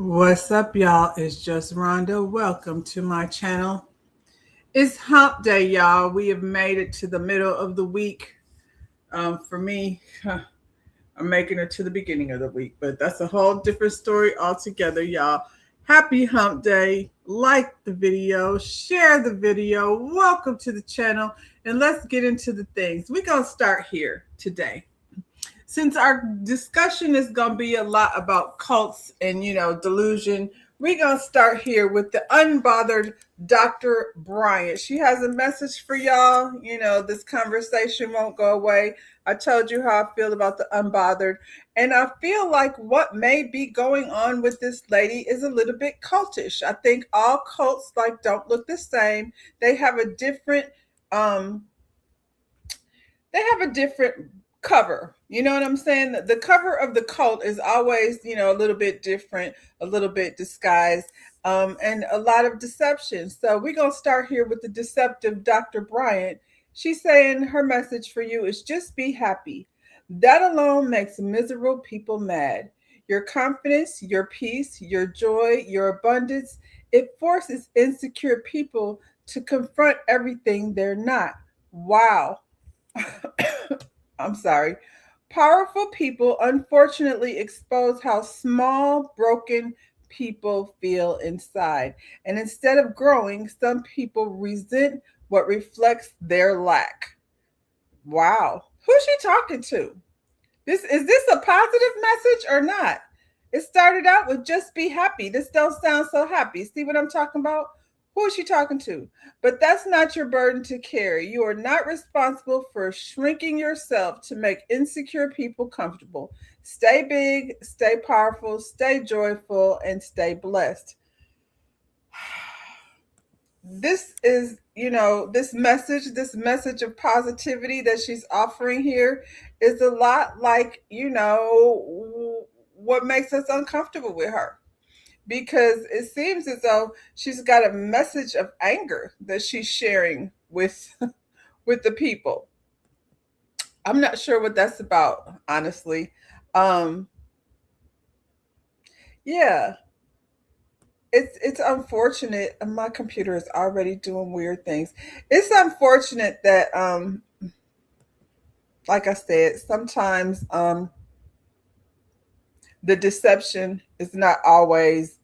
What's up, y'all? It's just Rhonda. Welcome to my channel. It's hump day, y'all. We have made it to the middle of the week. For me, I'm making it to the beginning of the week, but that's a whole different story altogether, y'all. Happy hump day. Like the video, share the video. Welcome to the channel, and let's get into the things. We're going to start here today. Since our discussion is going to be a lot about cults and delusion, we're going to start here with the unbothered Dr. Bryant. She has a message for y'all. This conversation won't go away. I told you how I feel about the unbothered, and I feel like what may be going on with this lady is a little bit cultish. I think all cults don't look the same. They have a different um they have a different cover. You know what I'm saying? The cover of the cult is always, a little bit different, a little bit disguised, and a lot of deception. So we're going to start here with the deceptive Dr. Bryant. She's saying her message for you is just be happy. That alone makes miserable people mad. Your confidence, your peace, your joy, your abundance, it forces insecure people to confront everything they're not. Wow. I'm sorry. Powerful people unfortunately expose how small, broken people feel inside. And instead of growing, some people resent what reflects their lack. Wow. Who's she talking to? This a positive message or not? It started out with just be happy. This don't sound so happy. See what I'm talking about? Who is she talking to? But that's not your burden to carry. You are not responsible for shrinking yourself to make insecure people comfortable. Stay big, stay powerful, stay joyful, and stay blessed. This is, this message of positivity that she's offering here is a lot like, what makes us uncomfortable with her, because it seems as though she's got a message of anger that she's sharing with with the people. I'm not sure what that's about, honestly. um yeah, it's unfortunate. My computer is already doing weird things. It's unfortunate that like I said, sometimes the deception is not always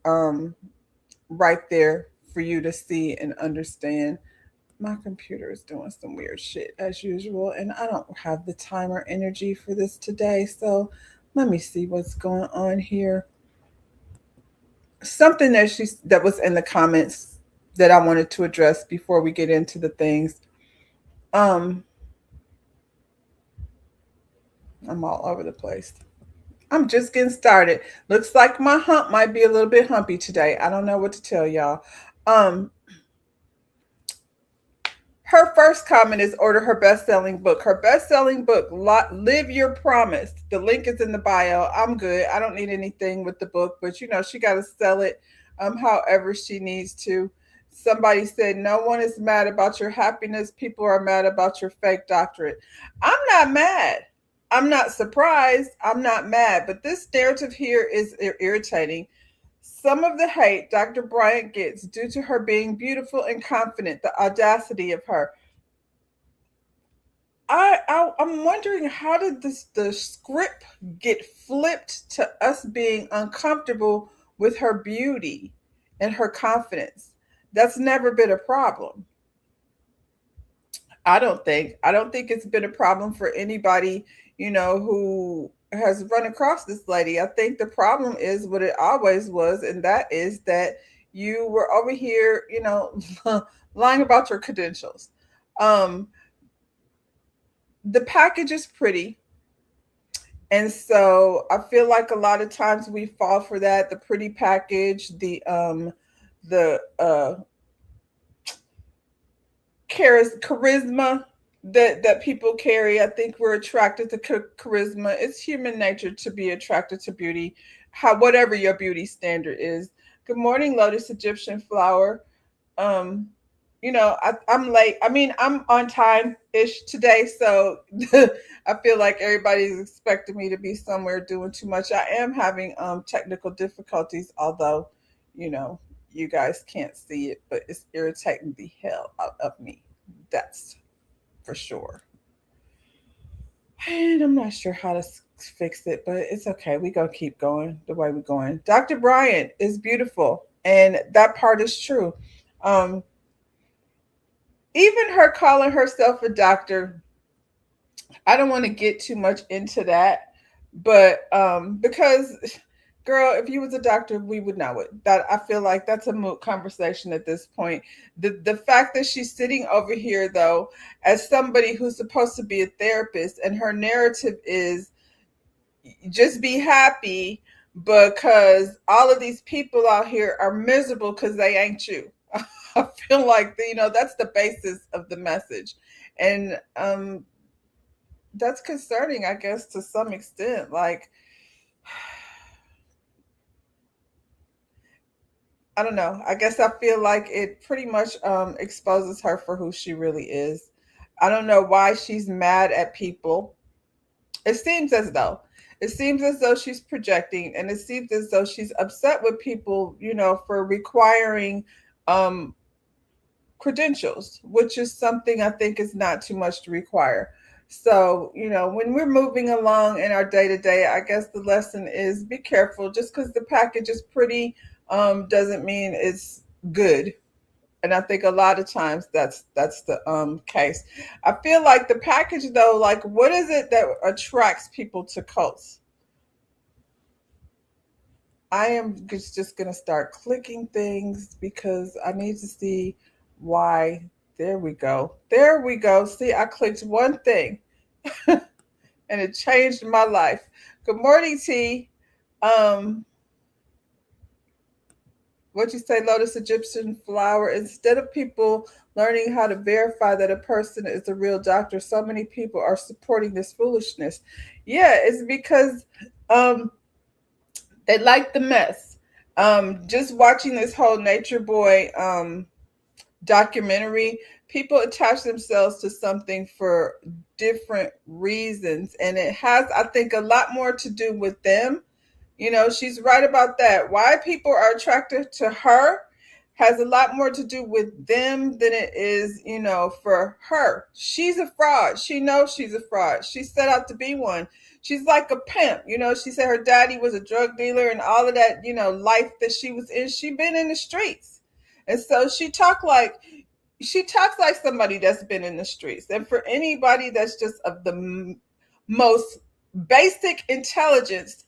right there for you to see and understand. My computer is doing some weird shit as usual, and I don't have the time or energy for this today. So let me see what's going on here. Something that was in the comments that I wanted to address before we get into the things. Um, I'm all over the place. I'm just getting started. Looks like my hump might be a little bit humpy today. I don't know what to tell y'all. Um, Her first comment is order her best-selling book. Her best-selling book, Live Your Promise. The link is in the bio. I'm good. I don't need anything with the book, but she got to sell it however she needs to. Somebody said, no one is mad about your happiness. People are mad about your fake doctorate. I'm not mad. I'm not surprised. I'm not mad. But this narrative here is irritating. Some of the hate Dr. Bryant gets due to her being beautiful and confident, the audacity of her. I'm wondering, how did the script get flipped to us being uncomfortable with her beauty and her confidence? That's never been a problem. I don't think it's been a problem for anybody, who has run across this lady. I think the problem is what it always was, and that is that you were over here, lying about your credentials. Um, the package is pretty, and so I feel like a lot of times we fall for that. The pretty package, the charisma that people carry. I think we're attracted to charisma. It's human nature to be attracted to beauty, whatever your beauty standard is. Good morning, Lotus Egyptian Flower. Um, I'm late. I mean, I'm on time ish today, so I feel like everybody's expecting me to be somewhere doing too much. I am having technical difficulties, although, you know, you guys can't see it, but it's irritating the hell out of me. That's for sure. And I'm not sure how to fix it, but it's okay. We gonna keep going the way we're going. Dr. Bryant is beautiful, and that part is true. Um, Even her calling herself a doctor, I don't want to get too much into that, but because girl, if you was a doctor, we would know it. That I feel like that's a moot conversation at this point. The fact that she's sitting over here though as somebody who's supposed to be a therapist, and her narrative is just be happy because all of these people out here are miserable because they ain't you. I feel like that's the basis of the message, and that's concerning, I guess, to some extent. Like, I don't know. I guess I feel like it pretty much exposes her for who she really is. I don't know why she's mad at people. It seems as though. It seems as though she's projecting, and it seems as though she's upset with people, for requiring um, credentials, which is something I think is not too much to require. So, when we're moving along in our day to day, I guess the lesson is be careful. Just because the package is pretty doesn't mean it's good. And I think a lot of times that's the case. I feel like the package though, like what is it that attracts people to cults? I am just going to start clicking things because I need to see why. There we go. There we go. See, I clicked one thing and it changed my life. Good morning, T. Um, what you say, Lotus Egyptian flower? Instead of people learning how to verify that a person is a real doctor, so many people are supporting this foolishness. Yeah, it's because um, they like the mess. Just watching this whole Nature Boy documentary, people attach themselves to something for different reasons. And it has, I think, a lot more to do with them. She's right about that. Why people are attracted to her has a lot more to do with them than it is, for her. She's a fraud. She knows she's a fraud. She set out to be one. She's like a pimp. She said her daddy was a drug dealer and all of that, life that she was in. She been in the streets. And so she talks like somebody that's been in the streets. And for anybody that's just of the most basic intelligence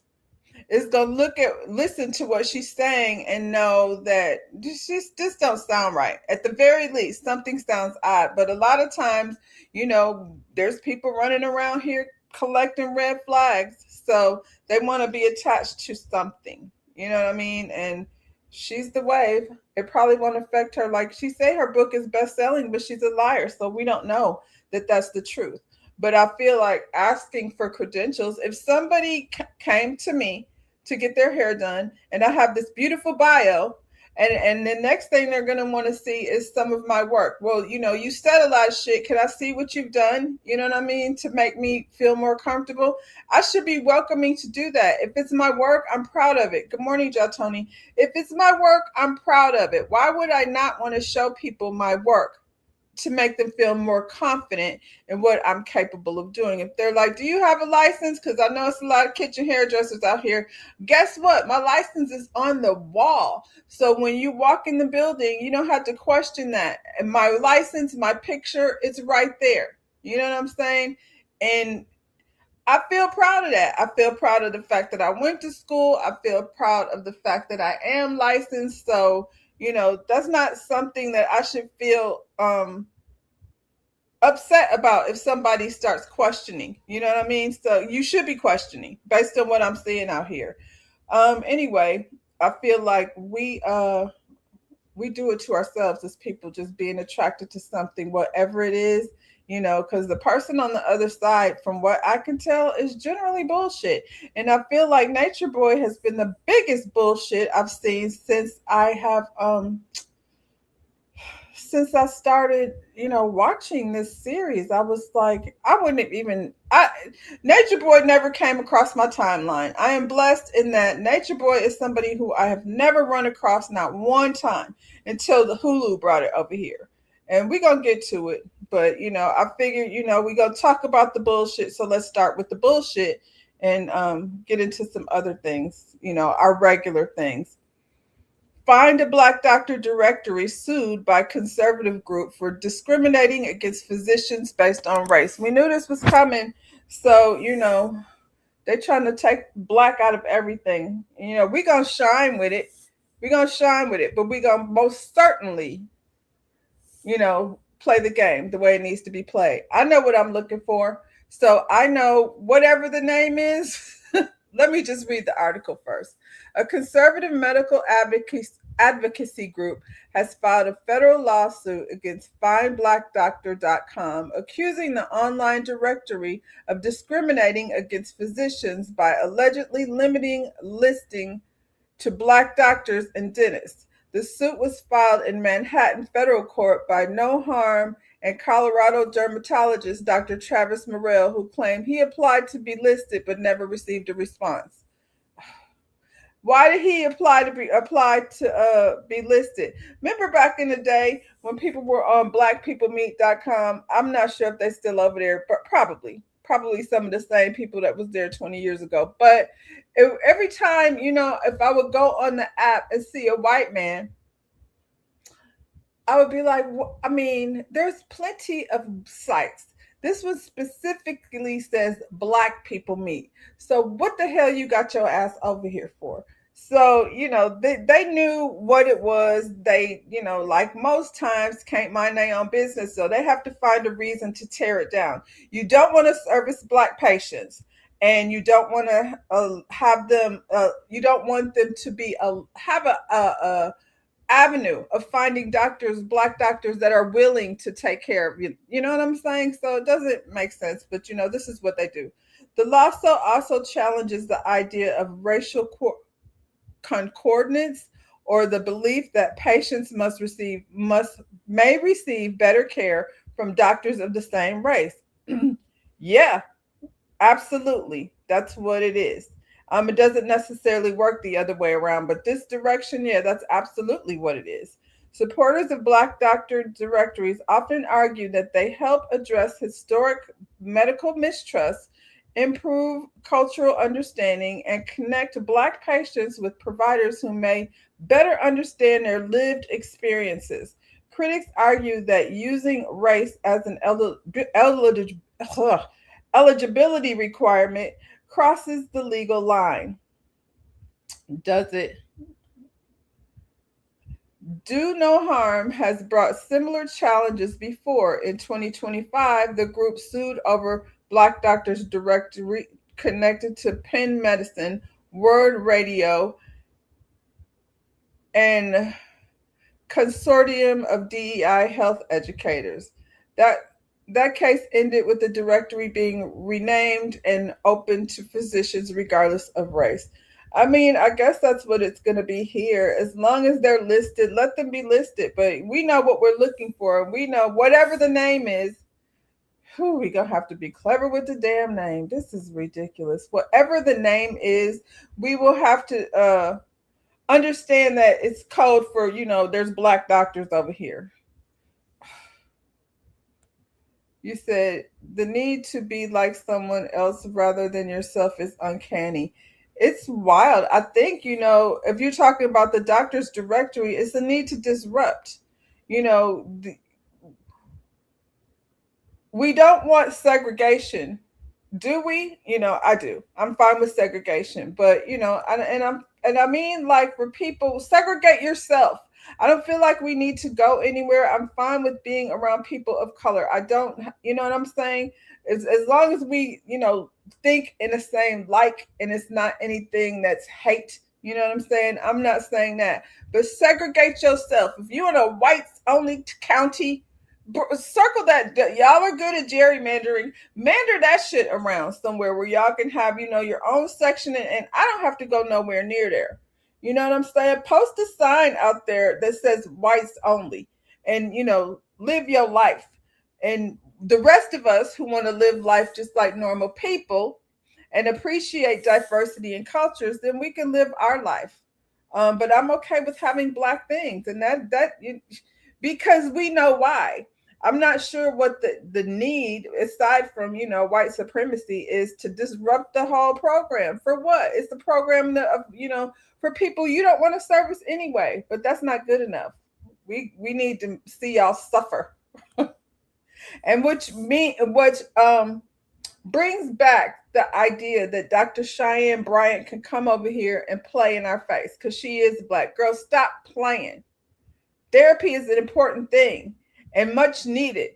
is gonna listen to what she's saying and know that this don't sound right. At the very least, something sounds odd. But a lot of times, there's people running around here collecting red flags, so they want to be attached to something. You know what I mean? And she's the wave. It probably won't affect her. Like she say, her book is best selling, but she's a liar, so we don't know that that's the truth. But I feel like asking for credentials. If somebody came to me to get their hair done and I have this beautiful bio, and the next thing they're going to want to see is some of my work. Well, you said a lot of shit. Can I see what you've done? You know what I mean? To make me feel more comfortable. I should be welcoming to do that. If it's my work, I'm proud of it. Good morning, Joe Tony. If it's my work, I'm proud of it. Why would I not want to show people my work? To make them feel more confident in what I'm capable of doing. If they're like, do you have a license? Because I know it's a lot of kitchen hairdressers out here. Guess what? My license is on the wall. So when you walk in the building, you don't have to question that. And my license, my picture, it's right there. You know what I'm saying? And I feel proud of that. I feel proud of the fact that I went to school. I feel proud of the fact that I am licensed. So, that's not something that I should feel upset about if somebody starts questioning. You know what I mean? So you should be questioning based on what I'm seeing out here. Anyway, I feel like we do it to ourselves as people, just being attracted to something, whatever it is, because the person on the other side, from what I can tell, is generally bullshit. And I feel like Nature Boy has been the biggest bullshit I've seen since I have since I started, watching this series, I was like, Nature Boy never came across my timeline. I am blessed in that Nature Boy is somebody who I have never run across, not one time, until the Hulu brought it over here. And we're going to get to it. But, I figured, we're going to talk about the bullshit. So let's start with the bullshit and get into some other things, our regular things. Find a Black Doctor Directory sued by conservative group for discriminating against physicians based on race. We knew this was coming. So, they're trying to take black out of everything. We're going to shine with it. We're going to shine with it. But we're going to most certainly, play the game the way it needs to be played. I know what I'm looking for. So I know whatever the name is. Let me just read the article first. A conservative medical advocacy group has filed a federal lawsuit against FindBlackDoctor.com, accusing the online directory of discriminating against physicians by allegedly limiting listing to Black doctors and dentists. The suit was filed in Manhattan federal court by No Harm and Colorado dermatologist Dr. Travis Morrell, who claimed he applied to be listed but never received a response. Why did he apply to be listed? Remember back in the day when people were on blackpeoplemeet.com? I'm not sure if they're still over there, but probably some of the same people that was there 20 years ago. But every time, if I would go on the app and see a white man, I would be like, there's plenty of sites. This one specifically says Black People Meet. So what the hell you got your ass over here for? So, they knew what it was. They, like most times, can't mind their own business. So they have to find a reason to tear it down. You don't want to service Black patients. And you don't want to have them, you don't want them to be, have a avenue of finding Black doctors that are willing to take care of you. You know what I'm saying? So it doesn't make sense, but this is what they do. The lawsuit also challenges the idea of racial concordance, or the belief that patients may receive better care from doctors of the same race. Yeah, absolutely. That's what it is. It doesn't necessarily work the other way around, but this direction, yeah, that's absolutely what it is. Supporters of Black doctor directories often argue that they help address historic medical mistrust, improve cultural understanding, and connect Black patients with providers who may better understand their lived experiences. Critics argue that using race as an eligibility requirement crosses the legal line. Does it? Do No Harm has brought similar challenges before. In 2025, the group sued over Black Doctors Directory connected to Penn Medicine, Word Radio, and consortium of DEI health educators. That case ended with the directory being renamed and open to physicians regardless of race. I guess that's what it's going to be here. As long as they're listed, let them be listed. But we know what we're looking for. And we know whatever the name is, we're going to have to be clever with the damn name. This is ridiculous. Whatever the name is, we will have to understand that it's code for, there's Black doctors over here. You said the need to be like someone else rather than yourself is uncanny. It's wild. I think, if you're talking about the doctor's directory, it's the need to disrupt. We don't want segregation. Do we? I do. I'm fine with segregation, but I mean, like, for people, segregate yourself. I don't feel like we need to go anywhere. I'm fine with being around people of color. I don't, you know what I'm saying? As long as we, think in the same and it's not anything that's hate. You know what I'm saying? I'm not saying that, but segregate yourself. If you're in a whites only county, circle that. Y'all are good at gerrymandering. Mander that shit around somewhere where y'all can have, your own section, and I don't have to go nowhere near there. You know what I'm saying? Post a sign out there that says whites only, and live your life. And the rest of us who want to live life just like normal people and appreciate diversity in cultures, then we can live our life. But I'm okay with having black things, and because we know why. I'm not sure what the need, aside from white supremacy, is to disrupt the whole program. For what? It's the program of for people you don't want to service anyway. But that's not good enough. We need to see y'all suffer, and which brings back the idea that Dr. Cheyenne Bryant can come over here and play in our face because she is black. Girl, stop playing. Therapy is an important thing and much needed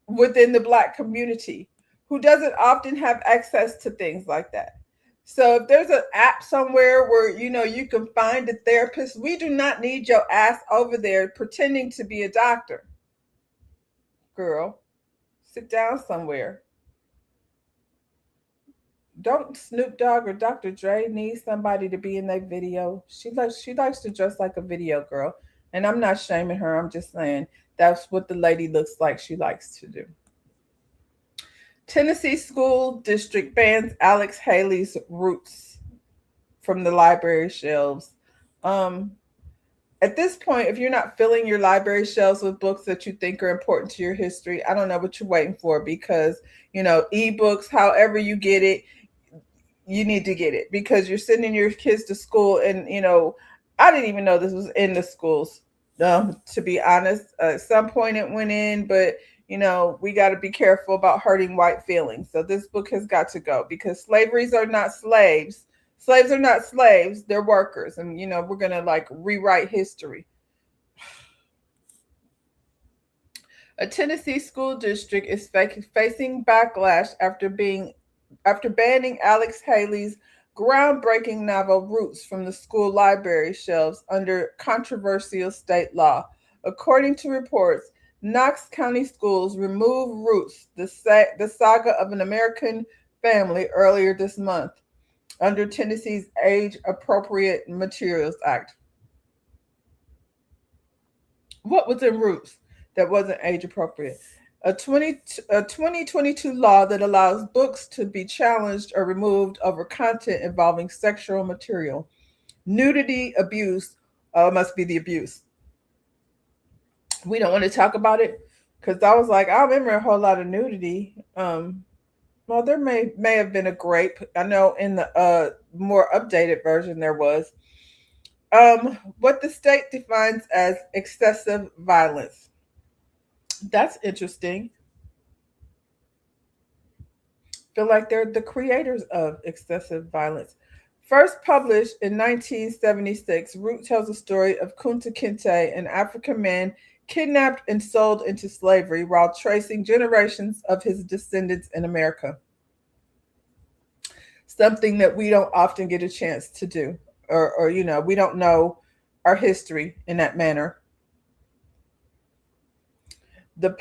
within the black community who doesn't often have access to things like that. So if there's an app somewhere where you can find a therapist, we do not need your ass over there pretending to be a doctor. Girl, sit down somewhere. Don't Snoop Dogg or Dr. Dre need somebody to be in that video? She likes to dress like a video girl. And I'm not shaming her. I'm just saying that's what the lady looks like she likes to do. Tennessee School District bans Alex Haley's Roots from the library shelves. At this point, if you're not filling your library shelves with books that you think are important to your history, I don't know what you're waiting for, because ebooks, however you get it, you need to get it, because you're sending your kids to school. And I didn't even know this was in the schools, to be honest. At some point it went in, but we got to be careful about hurting white feelings. So this book has got to go, because slaves are not slaves. Slaves are not slaves, they're workers. And we're going to rewrite history. A Tennessee school district is facing backlash after banning Alex Haley's groundbreaking novel Roots from the school library shelves under controversial state law. According to reports, Knox County Schools removed Roots, the saga of an American family, earlier this month under Tennessee's Age Appropriate Materials Act. What was in Roots that wasn't age appropriate? A 2022 law that allows books to be challenged or removed over content involving sexual material. Nudity, abuse, must be the abuse. We don't want to talk about it, because I was like, I remember a whole lot of nudity. Well, there may have been a grape. I know in the more updated version there was. What the state defines as excessive violence. That's interesting. Feel like they're the creators of excessive violence. First published in 1976, Root tells the story of Kunta Kinte, an African man kidnapped and sold into slavery, while tracing generations of his descendants in America. Something that we don't often get a chance to do, or we don't know our history in that manner. The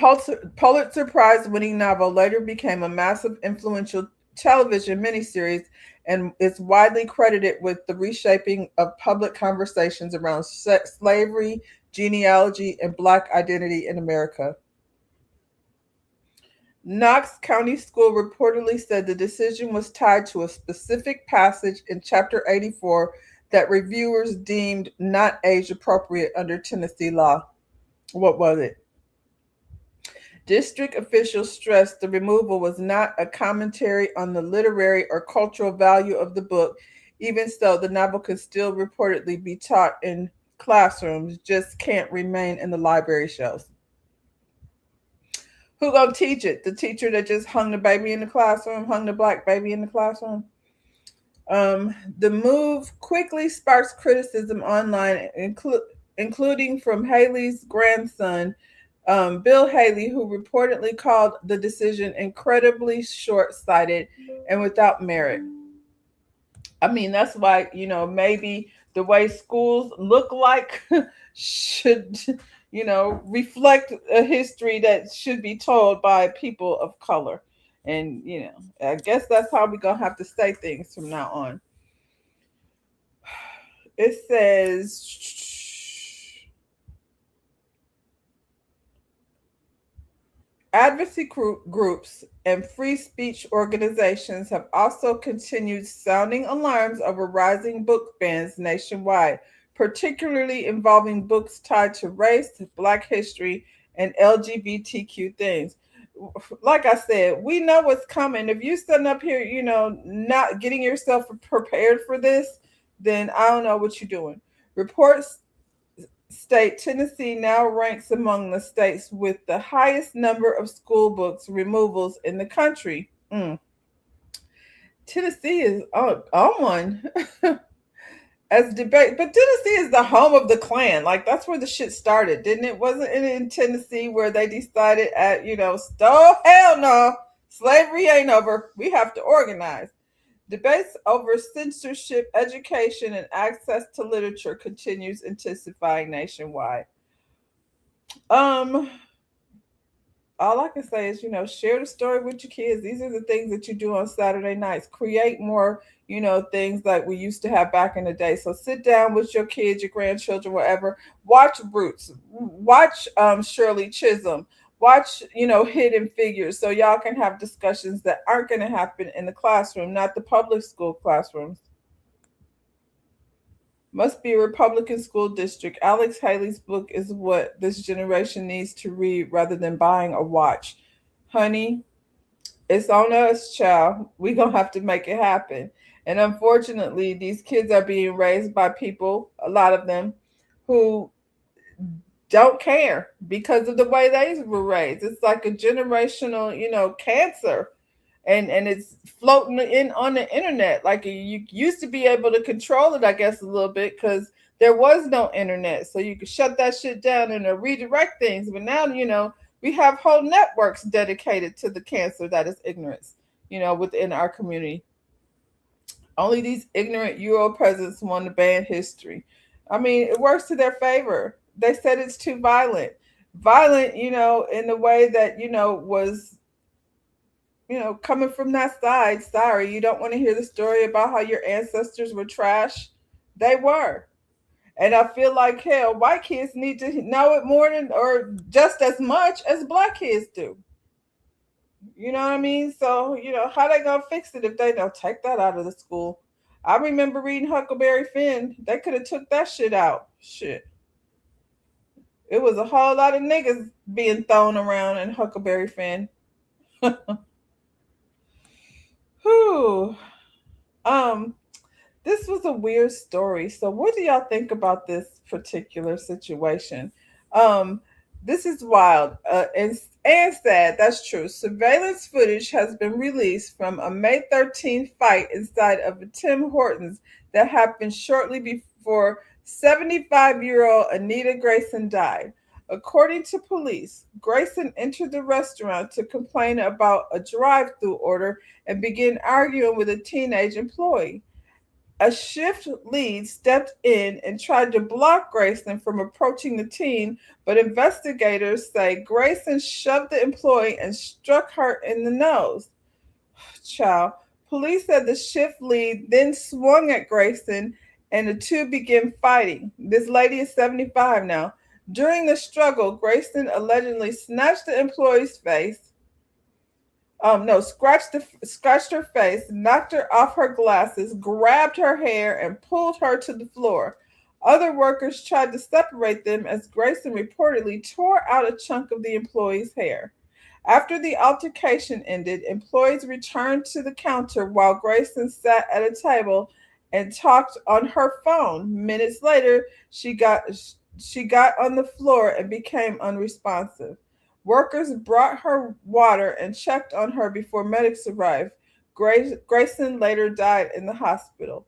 Pulitzer Prize winning novel later became a massive, influential television miniseries and is widely credited with the reshaping of public conversations around slavery, genealogy, and Black identity in America. Knox County School reportedly said the decision was tied to a specific passage in Chapter 84 that reviewers deemed not age appropriate under Tennessee law. What was it? District officials stressed the removal was not a commentary on the literary or cultural value of the book. Even so, the novel could still reportedly be taught in classrooms, just can't remain in the library shelves. Who gonna teach it? The teacher that just hung the baby in the classroom, hung the black baby in the classroom? The move quickly sparks criticism online, including from Haley's grandson, Bill Haley, who reportedly called the decision incredibly short-sighted and without merit. I mean, that's why, maybe the way schools look like should, reflect a history that should be told by people of color. And, I guess that's how we're going to have to say things from now on. It says, Advocacy groups and free speech organizations have also continued sounding alarms over rising book bans nationwide, particularly involving books tied to race, Black history, and LGBTQ things. Like I said, we know what's coming. If you stand up here, not getting yourself prepared for this, then I don't know what you're doing. Reports state Tennessee now ranks among the states with the highest number of school books removals in the country. Tennessee is on one as debate, but Tennessee is the home of the Klan. Like that's where the shit started, didn't it? Wasn't it in Tennessee where they decided oh hell no, slavery ain't over. We have to organize. Debates over censorship, education, and access to literature continues intensifying nationwide. Um, all I can say is, share the story with your kids. These are the things that you do on Saturday nights. Create more, things like we used to have back in the day. So sit down with your kids, your grandchildren, whatever. Watch Roots. Watch Shirley Chisholm. Watch, Hidden Figures, so y'all can have discussions that aren't going to happen in the classroom, not the public school classrooms. Must be a Republican school district. Alex Haley's book is what this generation needs to read rather than buying a watch. Honey, it's on us, child. We gonna have to make it happen. And unfortunately, these kids are being raised by people, a lot of them, who don't care because of the way they were raised. It's like a generational, cancer. And it's floating in on the internet. Like you used to be able to control it, I guess, a little bit because there was no internet, so you could shut that shit down and redirect things. But now, we have whole networks dedicated to the cancer that is ignorance, within our community. Only these ignorant Euro presidents want to ban history. I mean, it works to their favor. They said it's too violent. Violent, in the way that, was coming from that side. Sorry, you don't want to hear the story about how your ancestors were trash. They were. And I feel like hell, white kids need to know it more than or just as much as black kids do. You know what I mean? So, how they gonna fix it if they don't take that out of the school? I remember reading Huckleberry Finn. They could have took that shit out. Shit. It was a whole lot of niggas being thrown around in Huckleberry Finn. Whew. Um, this was a weird story. So, what do y'all think about this particular situation? Um, this is wild and sad. That's true. Surveillance footage has been released from a May 13th fight inside of a Tim Hortons that happened shortly before 75-year-old Anita Grayson died. According to police, Grayson entered the restaurant to complain about a drive through order and began arguing with a teenage employee. A shift lead stepped in and tried to block Grayson from approaching the teen, but investigators say Grayson shoved the employee and struck her in the nose. Child. Police said the shift lead then swung at Grayson and the two began fighting. This lady is 75 now. During the struggle, Grayson allegedly snatched the employee's face. No, scratched her face, knocked her off her glasses, grabbed her hair, and pulled her to the floor. Other workers tried to separate them as Grayson reportedly tore out a chunk of the employee's hair. After the altercation ended, employees returned to the counter while Grayson sat at a table and talked on her phone. Minutes later, she got on the floor and became unresponsive. Workers brought her water and checked on her before medics arrived. Grayson later died in the hospital.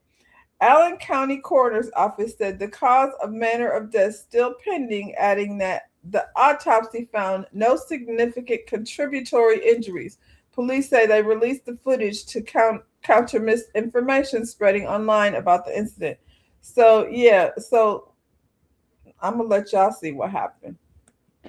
Allen County Coroner's Office said the cause of manner of death still pending, adding that the autopsy found no significant contributory injuries. Police say they released the footage to counter misinformation spreading online about the incident. So I'm going to let y'all see what happened.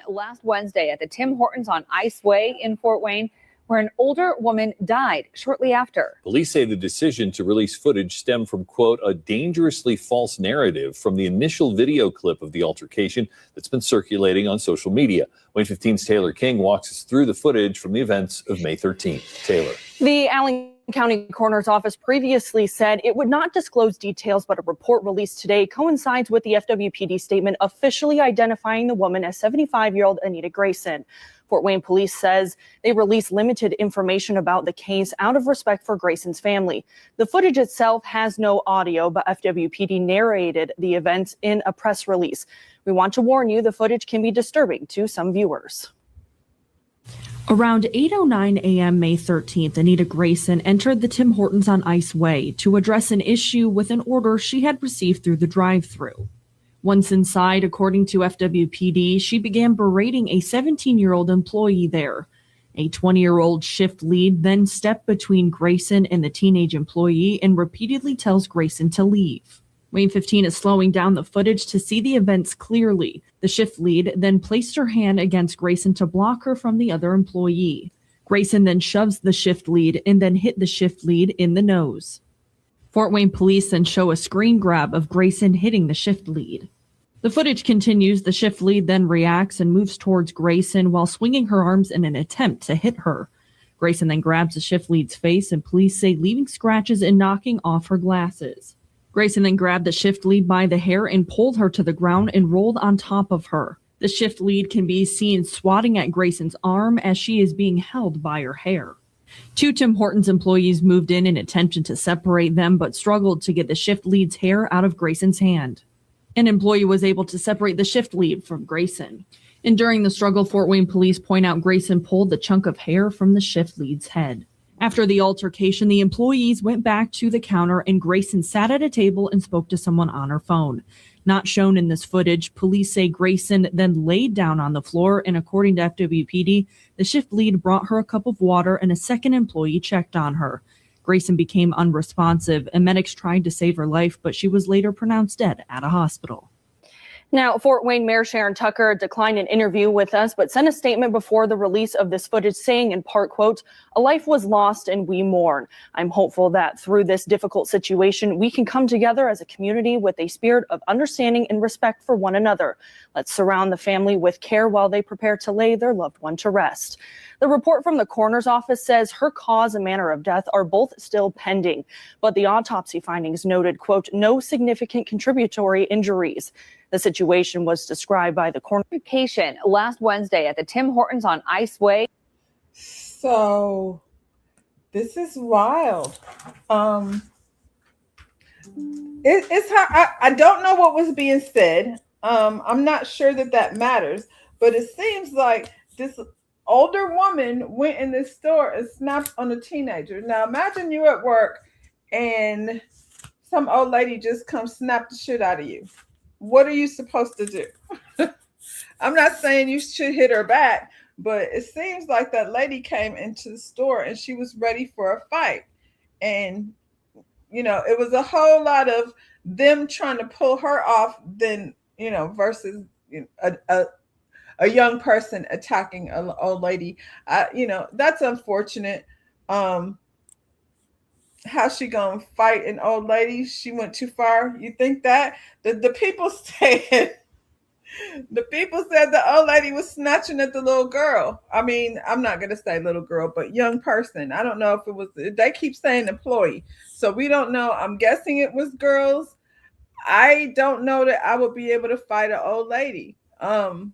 Last Wednesday at the Tim Hortons on Ice Way in Fort Wayne, where an older woman died shortly after. Police say the decision to release footage stemmed from, quote, a dangerously false narrative from the initial video clip of the altercation that's been circulating on social media. WANE 15's Taylor King walks us through the footage from the events of May 13th. Taylor. The Allen County Coroner's Office previously said it would not disclose details, but a report released today coincides with the FWPD statement officially identifying the woman as 75-year-old Anita Grayson. Fort Wayne Police says they released limited information about the case out of respect for Grayson's family. The footage itself has no audio, but FWPD narrated the events in a press release. We want to warn you, the footage can be disturbing to some viewers. Around 8:09 a.m. May 13th, Anita Grayson entered the Tim Hortons on Ice Way to address an issue with an order she had received through the drive-thru. Once inside, according to FWPD, she began berating a 17-year-old employee there. A 20-year-old shift lead then stepped between Grayson and the teenage employee and repeatedly tells Grayson to leave. WANE 15 is slowing down the footage to see the events clearly. The shift lead then placed her hand against Grayson to block her from the other employee. Grayson then shoves the shift lead and then hit the shift lead in the nose. Fort Wayne police then show a screen grab of Grayson hitting the shift lead. The footage continues. The shift lead then reacts and moves towards Grayson while swinging her arms in an attempt to hit her. Grayson then grabs the shift lead's face, and police say leaving scratches and knocking off her glasses. Grayson then grabbed the shift lead by the hair and pulled her to the ground and rolled on top of her. The shift lead can be seen swatting at Grayson's arm as she is being held by her hair. Two Tim Hortons employees moved in attempted to separate them, but struggled to get the shift lead's hair out of Grayson's hand. An employee was able to separate the shift lead from Grayson. And during the struggle, Fort Wayne police point out Grayson pulled the chunk of hair from the shift lead's head. After the altercation, the employees went back to the counter and Grayson sat at a table and spoke to someone on her phone. Not shown in this footage, police say Grayson then laid down on the floor, and according to FWPD, the shift lead brought her a cup of water and a second employee checked on her. Grayson became unresponsive and medics tried to save her life, but she was later pronounced dead at a hospital. Now, Fort Wayne Mayor Sharon Tucker declined an interview with us, but sent a statement before the release of this footage saying, in part, quote, "A life was lost and we mourn. I'm hopeful that through this difficult situation, we can come together as a community with a spirit of understanding and respect for one another. Let's surround the family with care while they prepare to lay their loved one to rest." The report from the coroner's office says her cause and manner of death are both still pending, but the autopsy findings noted, quote, "no significant contributory injuries." The situation was described by the coroner last Wednesday at the Tim Hortons on Ice Way. So this is wild. It's how I don't know what was being said. I'm not sure that matters, but it seems like this older woman went in this store and snapped on a teenager. Now imagine you at work and some old lady just comes snap the shit out of you. What are you supposed to do? I'm not saying you should hit her back, but it seems like that lady came into the store and she was ready for a fight. And, you know, it was a whole lot of them trying to pull her off than, you know, versus a young person attacking an old lady. You know, that's unfortunate. How's she gonna fight an old lady? She went too far. You think that the people said the old lady was snatching at the little girl. I mean, I'm not gonna say little girl, but young person. I don't know if it was. They keep saying employee, so we don't know. I'm guessing it was girls. I don't know that I would be able to fight an old lady. But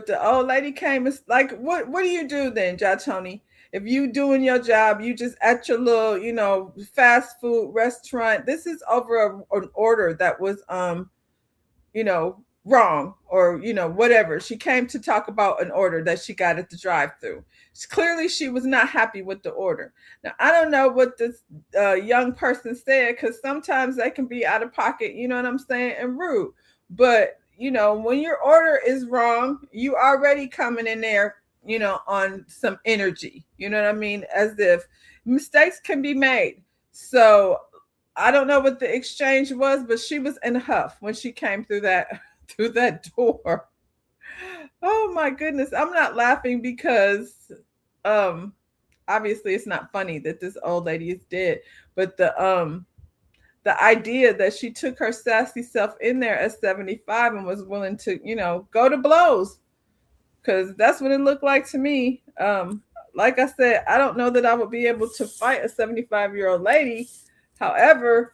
the old lady came. It's like, what do you do then, Tony? If you doing your job, you just at your little, you know, fast food restaurant. This is over an order that was, you know, wrong or, you know, whatever. She came to talk about an order that she got at the drive-thru. Clearly, she was not happy with the order. Now, I don't know what this young person said, because sometimes they can be out of pocket, you know what I'm saying, and rude. But, you know, when your order is wrong, you already coming in there, you know, on some energy, you know what I mean? As if mistakes can be made. So I don't know what the exchange was, but she was in a huff when she came through that door. Oh my goodness. I'm not laughing because obviously it's not funny that this old lady is dead, but the idea that she took her sassy self in there at 75 and was willing to, go to blows, because that's what it looked like to me. Like I said, I don't know that I would be able to fight a 75-year-old lady. However,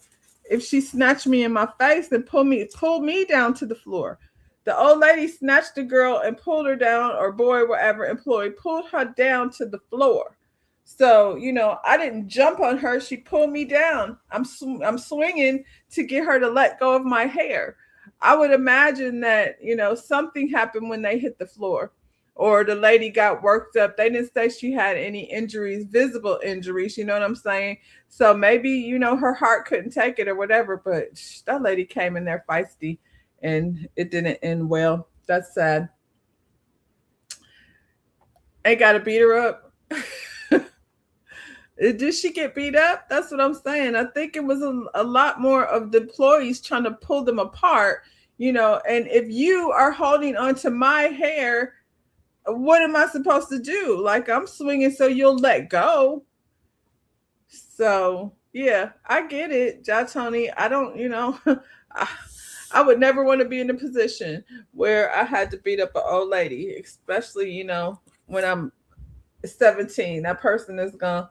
if she snatched me in my face and pulled me down to the floor, the old lady snatched the girl and pulled her down, or boy, whatever employee, pulled her down to the floor. So, I didn't jump on her. She pulled me down. I'm swinging to get her to let go of my hair. I would imagine that, something happened when they hit the floor, or the lady got worked up. They didn't say she had any injuries, visible injuries. You know what I'm saying? So maybe, her heart couldn't take it or whatever, but that lady came in there feisty and it didn't end well. That's sad. Ain't got to beat her up. Did she get beat up? That's what I'm saying. I think it was a lot more of the employees trying to pull them apart, and if you are holding onto my hair, what am I supposed to do? Like, I'm swinging so you'll let go. So, yeah, I get it, Ja Tony. I don't, I would never want to be in a position where I had to beat up an old lady, especially, when I'm 17. That person is going to,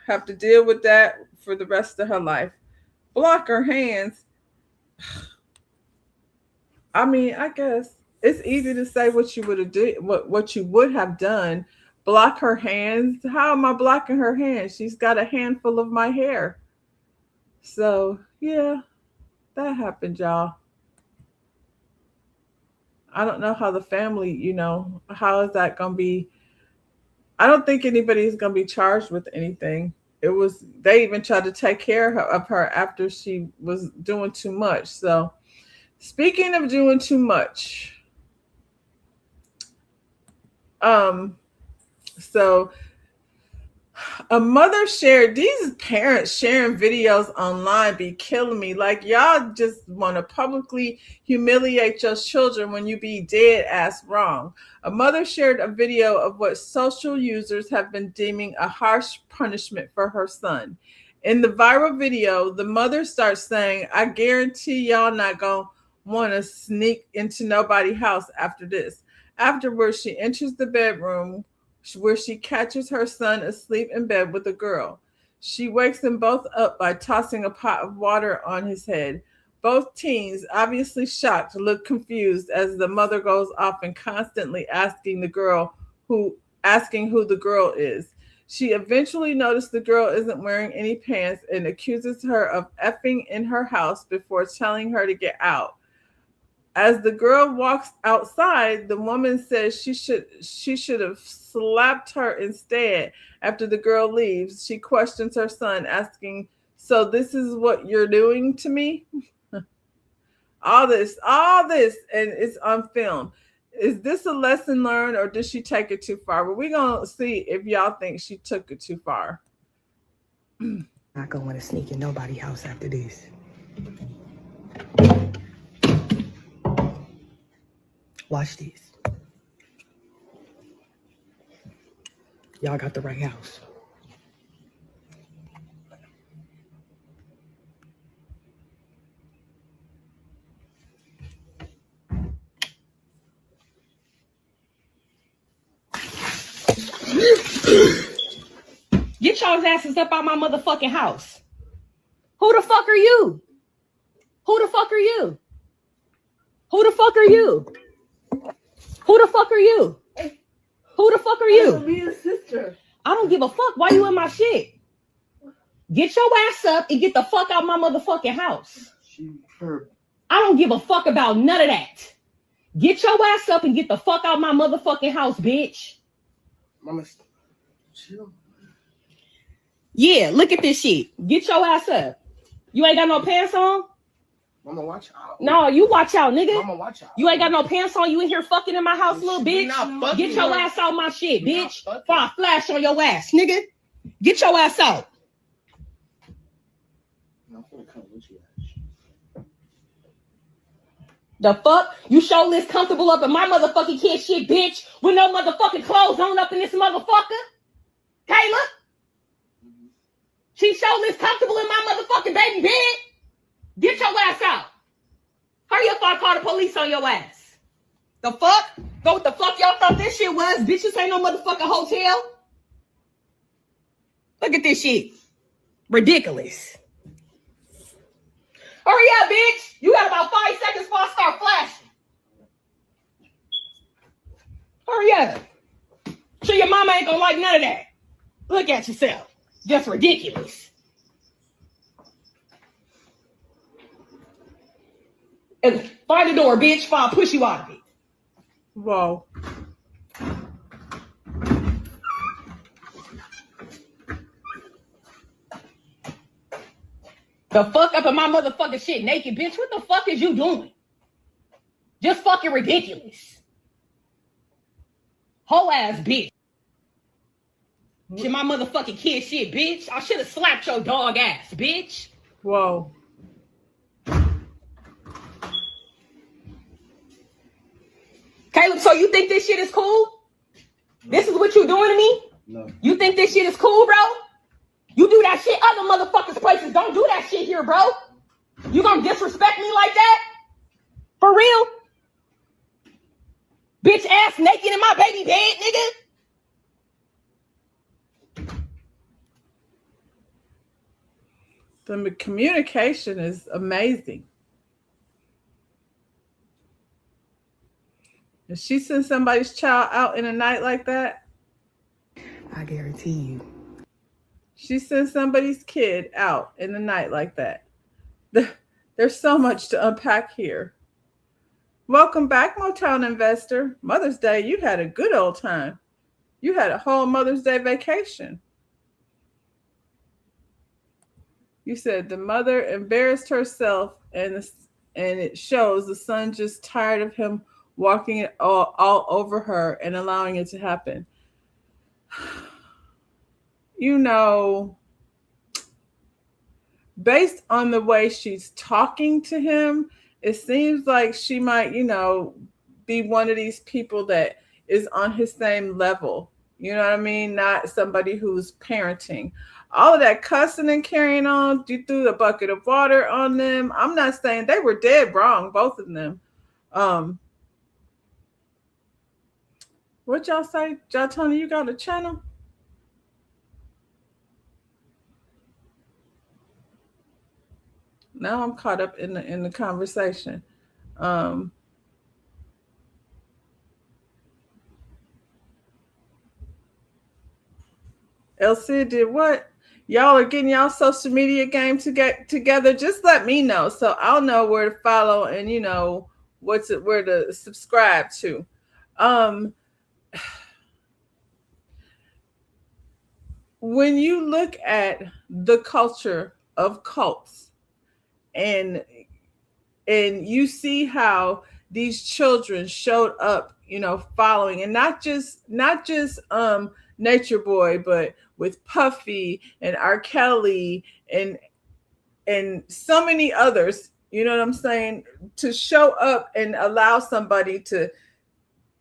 have to deal with that for the rest of her life. Block her hands. I mean, I guess it's easy to say what you would have did, what you would have done. Block her hands. How am I blocking her hands? She's got a handful of my hair. So yeah, that happened, y'all. I don't know how the family, how is that going to be? I don't think anybody's going to be charged with anything. They even tried to take care of her after she was doing too much. So speaking of doing too much, so a mother shared, these parents sharing videos online be killing me. Like, y'all just want to publicly humiliate your children when you be dead ass wrong. A mother shared a video of what social users have been deeming a harsh punishment for her son. In the viral video, the mother starts saying, "I guarantee y'all not gonna want to sneak into nobody's house after this." Afterwards, she enters the bedroom where she catches her son asleep in bed with a girl. She wakes them both up by tossing a pot of water on his head. Both teens, obviously shocked, look confused as the mother goes off and constantly asking who the girl is. She eventually noticed the girl isn't wearing any pants and accuses her of effing in her house before telling her to get out. As the girl walks outside, the woman says she should have slapped her instead. After the girl leaves, she questions her son, asking, "So this is what you're doing to me?" all this, and it's on film. Is this a lesson learned, or did she take it too far? But we're going to see if y'all think she took it too far. Not going to want to sneak in nobody's house after this. Watch this. Y'all got the right house. Get y'all's asses up out my motherfucking house. Who the fuck are you? Who the fuck are you? Who the fuck are you? Who the fuck are you? Who the fuck are you? Me and sister. I don't give a fuck. Why you in my shit? Get your ass up and get the fuck out my motherfucking house. I don't give a fuck about none of that. Get your ass up and get the fuck out my motherfucking house, bitch. Mama, chill. Yeah, look at this shit. Get your ass up. You ain't got no pants on? Mama, watch out. No, you watch out, nigga. Mama, watch out. You ain't got no pants on. You in here fucking in my house, little bitch. Get your ass out my shit, bitch. Before I flash on your ass, nigga. Get your ass out. The fuck? You show this comfortable up in my motherfucking kid shit, bitch, with no motherfucking clothes on up in this motherfucker? Kayla? She show this comfortable in my motherfucking baby bed? Get your ass out. Hurry up, I call the police on your ass. The fuck? Go what the fuck y'all thought this shit was? Bitch, this ain't no motherfucking hotel. Look at this shit. Ridiculous. Hurry up, bitch. You got about 5 seconds before I start flashing. Hurry up. Sure your mama ain't gonna like none of that. Look at yourself. Just ridiculous. And find the door, bitch, before I push you out of it. Whoa. The fuck up in my motherfucking shit naked, bitch. What the fuck is you doing? Just fucking ridiculous. Whole ass bitch. Shit, my motherfucking kid shit, bitch. I should have slapped your dog ass, bitch. Whoa. Caleb, so you think this shit is cool? This is what you doing to me? No. You think this shit is cool, bro? You do that shit other motherfuckers places. Don't do that shit here, bro. You gonna disrespect me like that? For real? Bitch ass naked in my baby bed, nigga. The communication is amazing. If she sends somebody's child out in a night like that, I guarantee you. she sends somebody's kid out in the night like that. There's so much to unpack here. Welcome back, Motown investor. Mother's Day, you had a good old time. You had a whole Mother's Day vacation. You said the mother embarrassed herself, and it shows the son just tired of him walking it all over her and allowing it to happen. You know, based on the way she's talking to him, it seems like she might, be one of these people that is on his same level. You know what I mean? Not somebody who's parenting. All of that cussing and carrying on, you threw the bucket of water on them. I'm not saying they were dead wrong, both of them. What y'all say? Y'all Tony, you got a channel? Now I'm caught up in the conversation. Elsie did what? Y'all are getting y'all social media game to get together. Just let me know so I'll know where to follow and where to subscribe to. When you look at the culture of cults and you see how these children showed up, following, and not just Nature Boy, but with Puffy and R. Kelly and so many others, you know what I'm saying, to show up and allow somebody to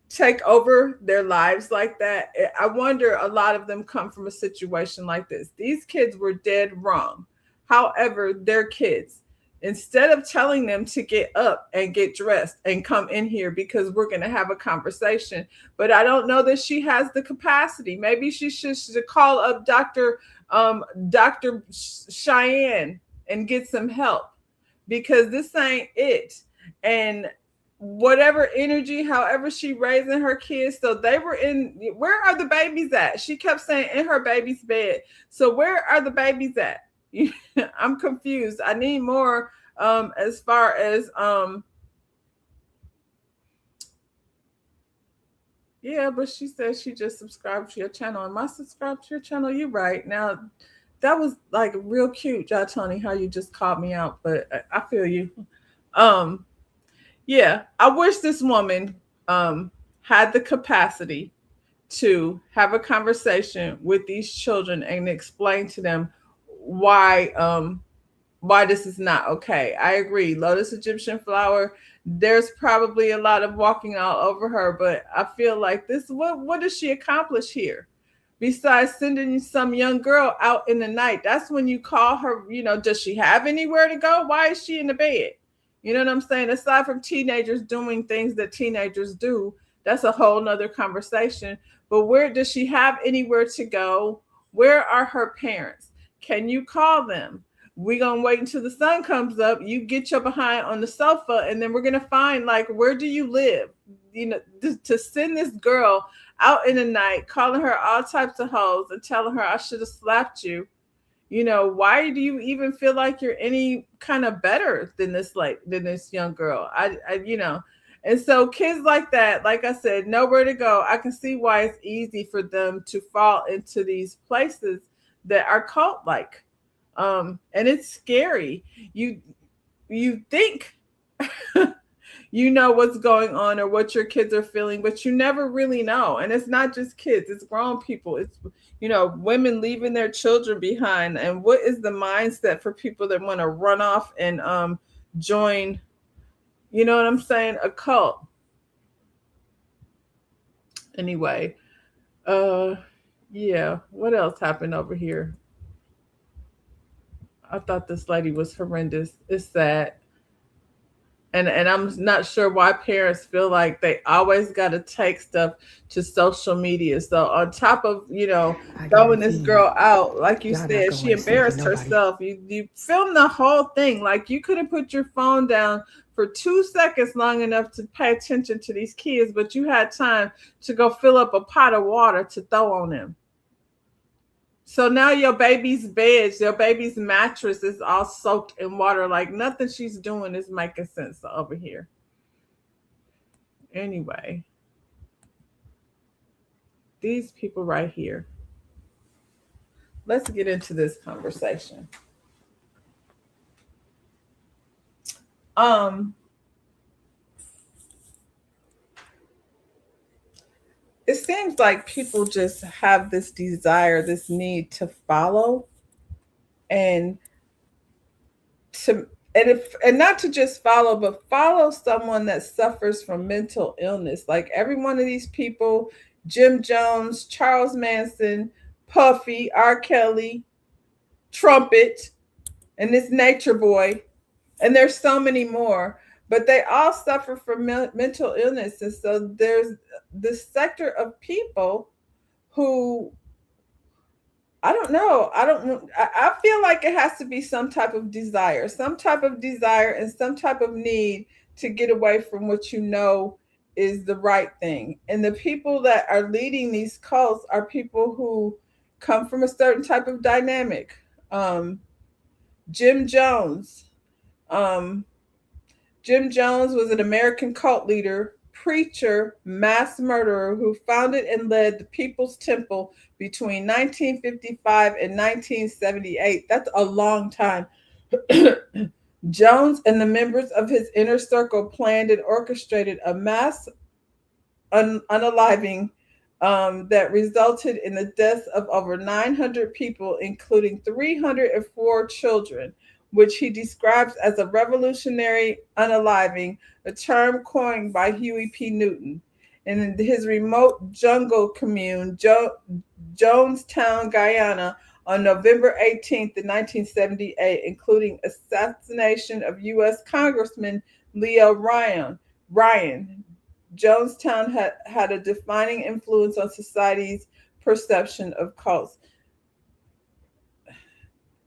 take over their lives like that. I wonder a lot of them come from a situation like this. These kids were dead wrong. However, they're kids. Instead of telling them to get up and get dressed and come in here because we're going to have a conversation, but I don't know that she has the capacity. Maybe she should call up Dr. Cheyenne and get some help, because this ain't it. And whatever energy, however she raising her kids, so they were where are the babies at? She kept saying in her baby's bed. So where are the babies at? I'm confused. I need more as far as yeah, but she said she just subscribed to your channel. Am I subscribed to your channel? You're right. Now that was like real cute, Jai Tony, how you just called me out, but I feel you. Yeah, I wish this woman had the capacity to have a conversation with these children and explain to them why why this is not okay. I agree. Lotus Egyptian flower, there's probably a lot of walking all over her, but I feel like this, what does she accomplish here? Besides sending some young girl out in the night, that's when you call her, does she have anywhere to go? Why is she in the bed? You know what I'm saying? Aside from teenagers doing things that teenagers do, that's a whole nother conversation. But where does she have anywhere to go? Where are her parents? Can you call them? We're going to wait until the sun comes up. You get your behind on the sofa, and then we're going to find, like, where do you live? To send this girl out in the night, calling her all types of hoes and telling her I should have slapped you. Why do you even feel like you're any kind of better than this young girl? And so kids like that, like I said, nowhere to go. I can see why it's easy for them to fall into these places that are cult-like. And it's scary. You think you know what's going on or what your kids are feeling, but you never really know. And it's not just kids, it's grown people. It's, women leaving their children behind. And what is the mindset for people that want to run off and join, you know what I'm saying, a cult? Anyway, yeah, what else happened over here? I thought this lady was horrendous. It's sad. And I'm not sure why parents feel like they always got to take stuff to social media. So on top of, throwing this girl out, like you said, she embarrassed herself. You filmed the whole thing. Like, you could have put your phone down for 2 seconds long enough to pay attention to these kids, but you had time to go fill up a pot of water to throw on them. So now your baby's bed, your baby's mattress is all soaked in water. Like, nothing she's doing is making sense over here. Anyway, these people right here. Let's get into this conversation. It seems like people just have this desire, this need to follow, and not to just follow, but follow someone that suffers from mental illness. Like, every one of these people, Jim Jones, Charles Manson, Puffy, R. Kelly, Trumpet, and this Nature Boy, and there's so many more. But they all suffer from mental illness. And so there's this sector of people who, I don't know. I feel like it has to be some type of desire and some type of need to get away from what is the right thing. And the people that are leading these cults are people who come from a certain type of dynamic. Jim Jones. Jim Jones was an American cult leader, preacher, mass murderer who founded and led the People's Temple between 1955 and 1978. That's a long time. Jones and the members of his inner circle planned and orchestrated a mass unaliving that resulted in the deaths of over 900 people, including 304 children, which he describes as a revolutionary unaliving, a term coined by Huey P. Newton. In his remote jungle commune, Jonestown, Guyana, on November 18th, 1978, including assassination of U.S. Congressman Leo Ryan. Jonestown had a defining influence on society's perception of cults.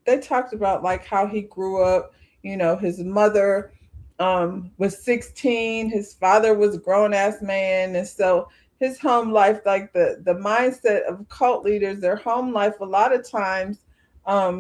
They talked about like how he grew up, his mother was 16, his father was a grown-ass man. And so his home life, like the mindset of cult leaders, their home life a lot of times are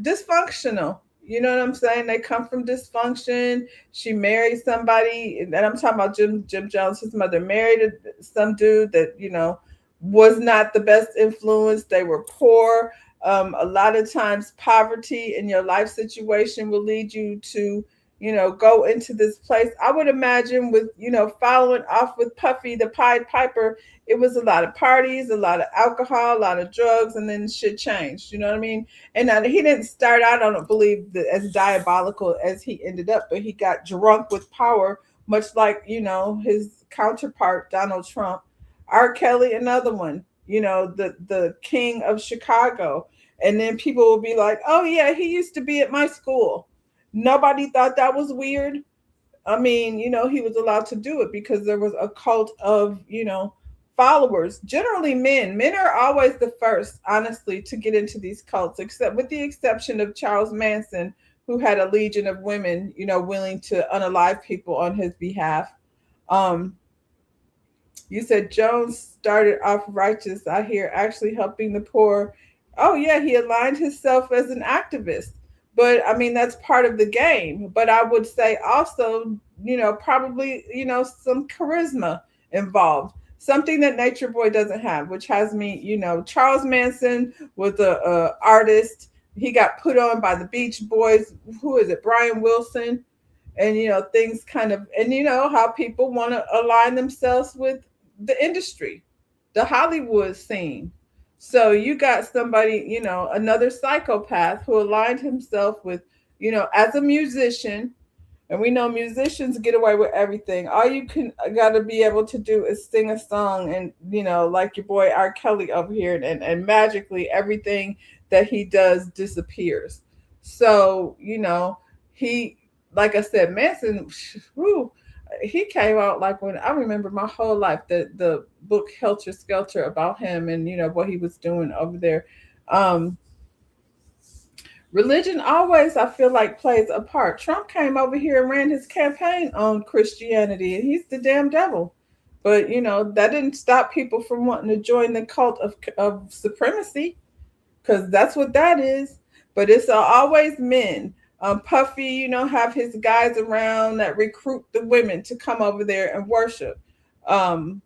dysfunctional. You know what I'm saying? They come from dysfunction. She married somebody, and I'm talking about Jim Jones. His mother married some dude that, was not the best influence. They were poor. A lot of times poverty in your life situation will lead you to go into this place. I would imagine with, following off with Puffy, the Pied Piper, it was a lot of parties, a lot of alcohol, a lot of drugs, and then shit changed. You know what I mean? And he didn't start out, I don't believe, as diabolical as he ended up, but he got drunk with power, much like, his counterpart, Donald Trump. R. Kelly, another one, the king of Chicago. And then people will be like, oh, yeah, he used to be at my school. Nobody thought that was weird. I mean, he was allowed to do it because there was a cult of, followers. Generally men. Men are always the first, honestly, to get into these cults, except with the exception of Charles Manson, who had a legion of women, willing to unalive people on his behalf. You said Jones started off righteous, I hear, actually helping the poor. Oh, yeah, he aligned himself as an activist. But I mean, that's part of the game. But I would say also, probably, some charisma involved. Something that Nature Boy doesn't have, which has me, Charles Manson was a artist. He got put on by the Beach Boys. Who is it? Brian Wilson. And, things kind of, and how people want to align themselves with the industry, the Hollywood scene. So you got somebody, another psychopath who aligned himself with, as a musician, and we know musicians get away with everything. All you got to be able to do is sing a song and, like your boy R. Kelly over here, and magically everything that he does disappears. So, he, like I said, Manson, whew, he came out like when I remember my whole life, the book Helter Skelter about him and, what he was doing over there. Religion always, I feel like, plays a part. Trump came over here and ran his campaign on Christianity, and he's the damn devil. But, that didn't stop people from wanting to join the cult of supremacy, because that's what that is. But it's always men. Puffy, have his guys around that recruit the women to come over there and worship. R.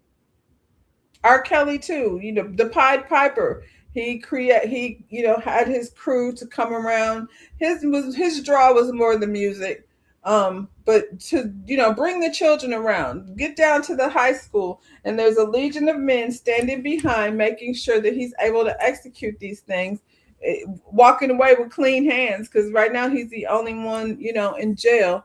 Kelly too, the Pied Piper. He had his crew to come around. His draw was more the music. But to, bring the children around, get down to the high school, and there's a legion of men standing behind, making sure that he's able to execute these things, walking away with clean hands, because right now he's the only one, in jail.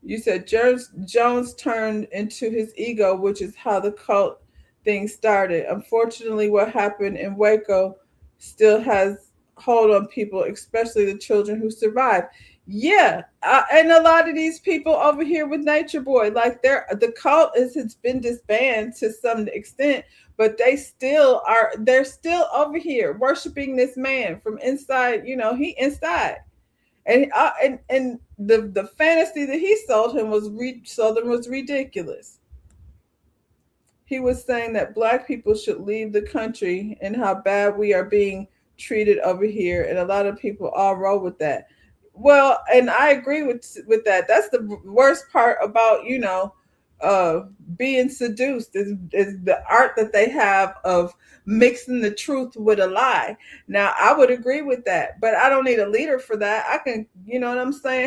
You said Jones turned into his ego, which is how the cult thing started. Unfortunately, what happened in Waco still has hold on people, especially the children who survived. Yeah, and a lot of these people over here with Nature Boy, like the cult has been disbanded to some extent, but they're still over here worshiping this man from inside. He inside, and the fantasy that he sold them was ridiculous. He was saying that Black people should leave the country and how bad we are being treated over here, and a lot of people all roll with that. Well, and I agree with that. That's the worst part about, being seduced is the art that they have of mixing the truth with a lie. Now, I would agree with that, but I don't need a leader for that. I can,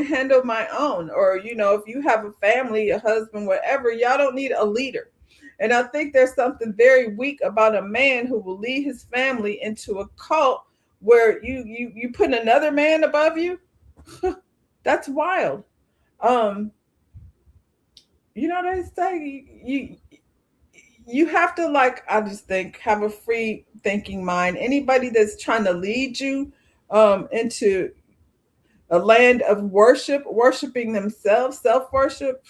handle my own. Or, if you have a family, a husband, whatever, y'all don't need a leader. And I think there's something very weak about a man who will lead his family into a cult where you put another man above you. That's wild. They say you have to, like, I just think, have a free thinking mind. Anybody that's trying to lead you into a land of worshiping themselves, self-worship,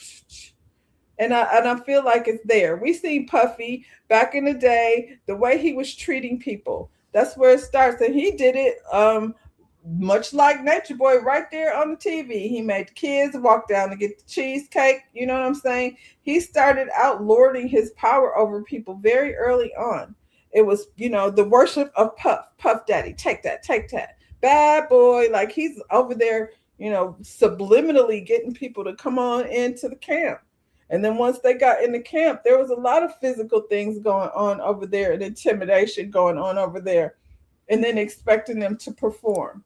and I feel like it's there. We seen Puffy back in the day, the way he was treating people. That's where it starts, and he did it much like Nature Boy right there on the TV. He made the kids walk down to get the cheesecake. You know what I'm saying? He started out lording his power over people very early on. It was, the worship of Puff Daddy. Take that, bad boy. Like, he's over there, subliminally getting people to come on into the camp. And then once they got in the camp, there was a lot of physical things going on over there and intimidation going on over there, and then expecting them to perform.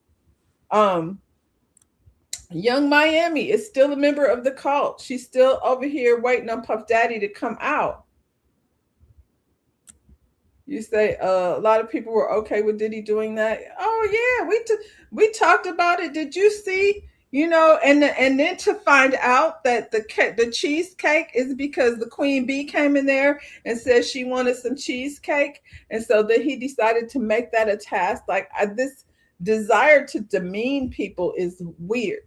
Young Miami is still a member of the cult. She's still over here waiting on Puff Daddy to come out. You say a lot of people were okay with Diddy doing that. Oh yeah, we talked about it. Did you see? You know, and then to find out that the cheesecake is because the queen bee came in there and said she wanted some cheesecake, and so that he decided to make that a task. Like this desire to demean people is weird.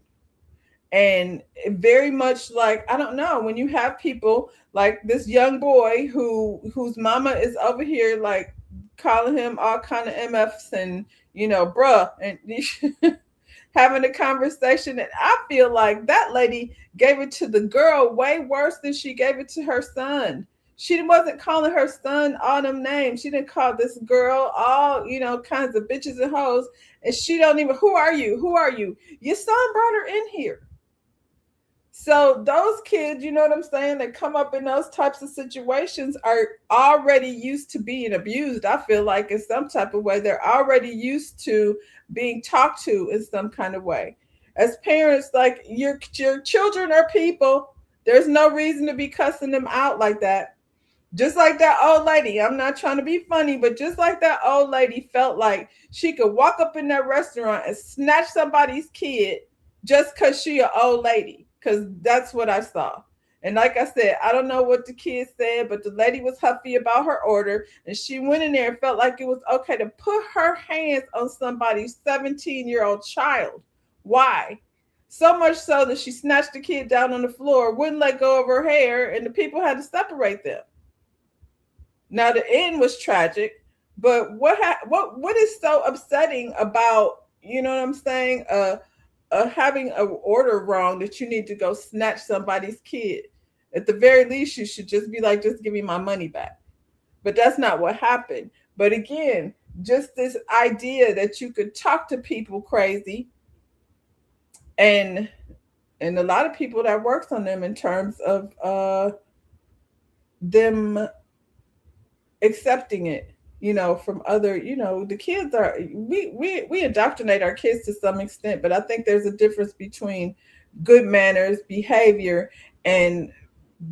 And very much like, I don't know, when you have people like this young boy whose mama is over here like calling him all kind of MFs and, you know, bruh, and having a conversation, and I feel like that lady gave it to the girl way worse than she gave it to her son. She wasn't calling her son all them names. She didn't call this girl all, you know, kinds of bitches and hoes. And she don't even, who are you? Who are you? Your son brought her in here. So those kids, you know what I'm saying, that come up in those types of situations are already used to being abused. I feel like in some type of way, they're already used to being talked to in some kind of way. As parents, like your children are people. There's no reason to be cussing them out like that. Just like that old lady, I'm not trying to be funny, but just like that old lady felt like she could walk up in that restaurant and snatch somebody's kid just because she an old lady. Because that's what I saw. And like I said, I don't know what the kids said, but the lady was huffy about her order. And she went in there and felt like it was okay to put her hands on somebody's 17-year-old child. Why? So much so that she snatched the kid down on the floor, wouldn't let go of her hair, and the people had to separate them. Now, the end was tragic, but what is so upsetting about, you know what I'm saying, having an order wrong that you need to go snatch somebody's kid? At the very least, you should just be like, just give me my money back. But that's not what happened. But again, just this idea that you could talk to people crazy, and a lot of people that works on them in terms of them accepting it, you know, from other, you know, the kids are, we indoctrinate our kids to some extent, but I think there's a difference between good manners, behavior, and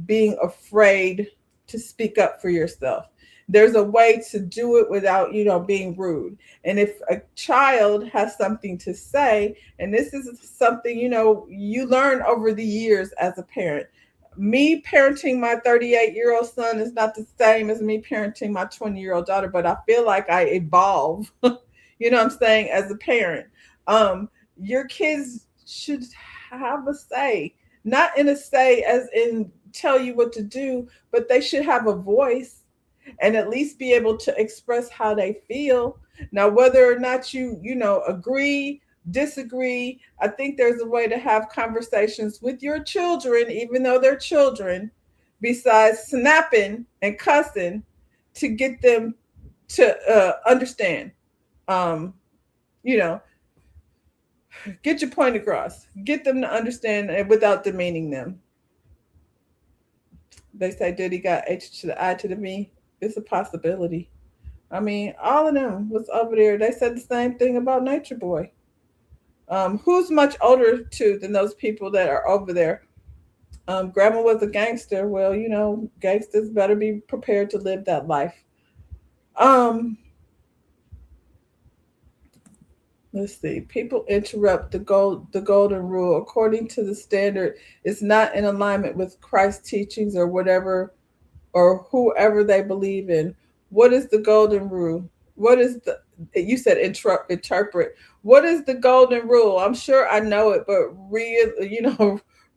being afraid to speak up for yourself. There's a way to do it without, you know, being rude. And if a child has something to say, and this is something, you know, you learn over the years as a parent. Me parenting my 38-year-old son is not the same as me parenting my 20-year-old daughter, but I feel like I evolve, you know what I'm saying, as a parent. Your kids should have a say, not in a say as in tell you what to do, but they should have a voice and at least be able to express how they feel. Now, whether or not you know, agree, disagree, I think there's a way to have conversations with your children, even though they're children, besides snapping and cussing, to get them to understand. You know, get your point across, get them to understand without demeaning them. They say Diddy got H to the I to the V. It's a possibility. I mean, all of them was over there. They said the same thing about Nature Boy. Who's much older too than those people that are over there? Grandma was a gangster. Well, you know, gangsters better be prepared to live that life. Let's see. People interrupt the golden rule. According to the standard, it's not in alignment with Christ's teachings or whatever or whoever they believe in. What is the golden rule? What is the, you said interpret. What is the golden rule? I'm sure I know it, but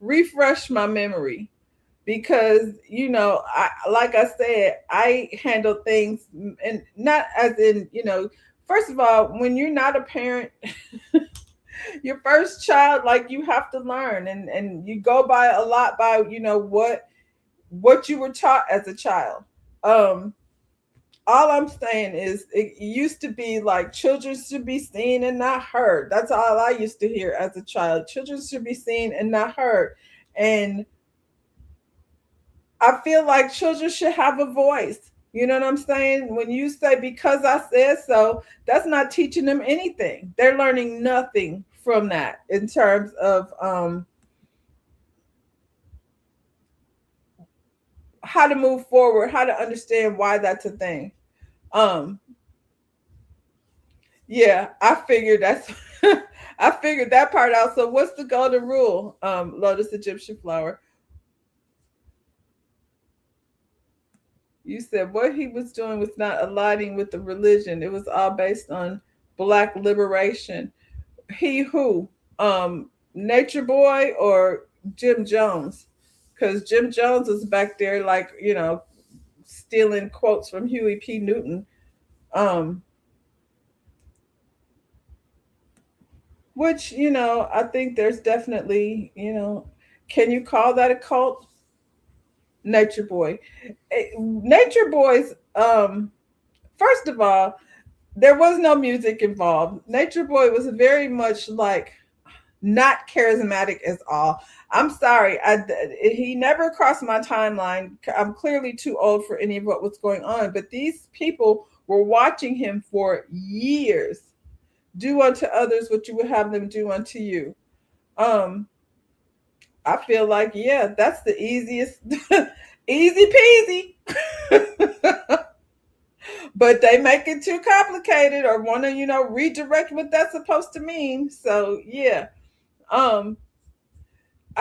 refresh my memory, because, you know, like I said, I handle things, and not as in, you know, first of all, when you're not a parent, your first child, like, you have to learn, and you go by a lot by, you know, what you were taught as a child. All I'm saying is it used to be like children should be seen and not heard. That's all I used to hear as a child. Children should be seen and not heard. And I feel like children should have a voice. You know what I'm saying? When you say because I said so, that's not teaching them anything. They're learning nothing from that in terms of how to move forward, how to understand why that's a thing. Yeah, I figured that's I figured that part out. So what's the golden rule? Lotus Egyptian flower. You said what he was doing was not aligning with the religion. It was all based on black liberation. He who? Nature Boy or Jim Jones? Because Jim Jones was back there like, stealing quotes from Huey P. Newton. Which, I think there's definitely, can you call that a cult? Nature Boy. Nature Boys, first of all, there was no music involved. Nature Boy was very much like not charismatic at all. I'm sorry. He never crossed my timeline. I'm clearly too old for any of what was going on, but these people were watching him for years. Do unto others what you would have them do unto you. I feel like, yeah, that's the easiest, easy peasy. But they make it too complicated or want to, redirect what that's supposed to mean. So yeah. I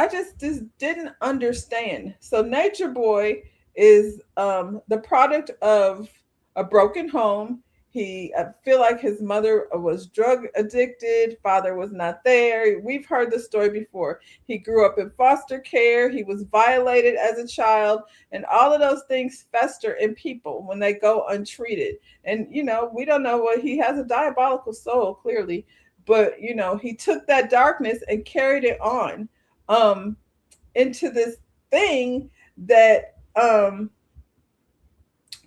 just didn't understand. So Nature Boy is the product of a broken home. I feel like his mother was drug addicted. Father was not there. We've heard the story before. He grew up in foster care. He was violated as a child. And all of those things fester in people when they go untreated. And, we don't know what he has a diabolical soul, clearly. But, he took that darkness and carried it on into this thing that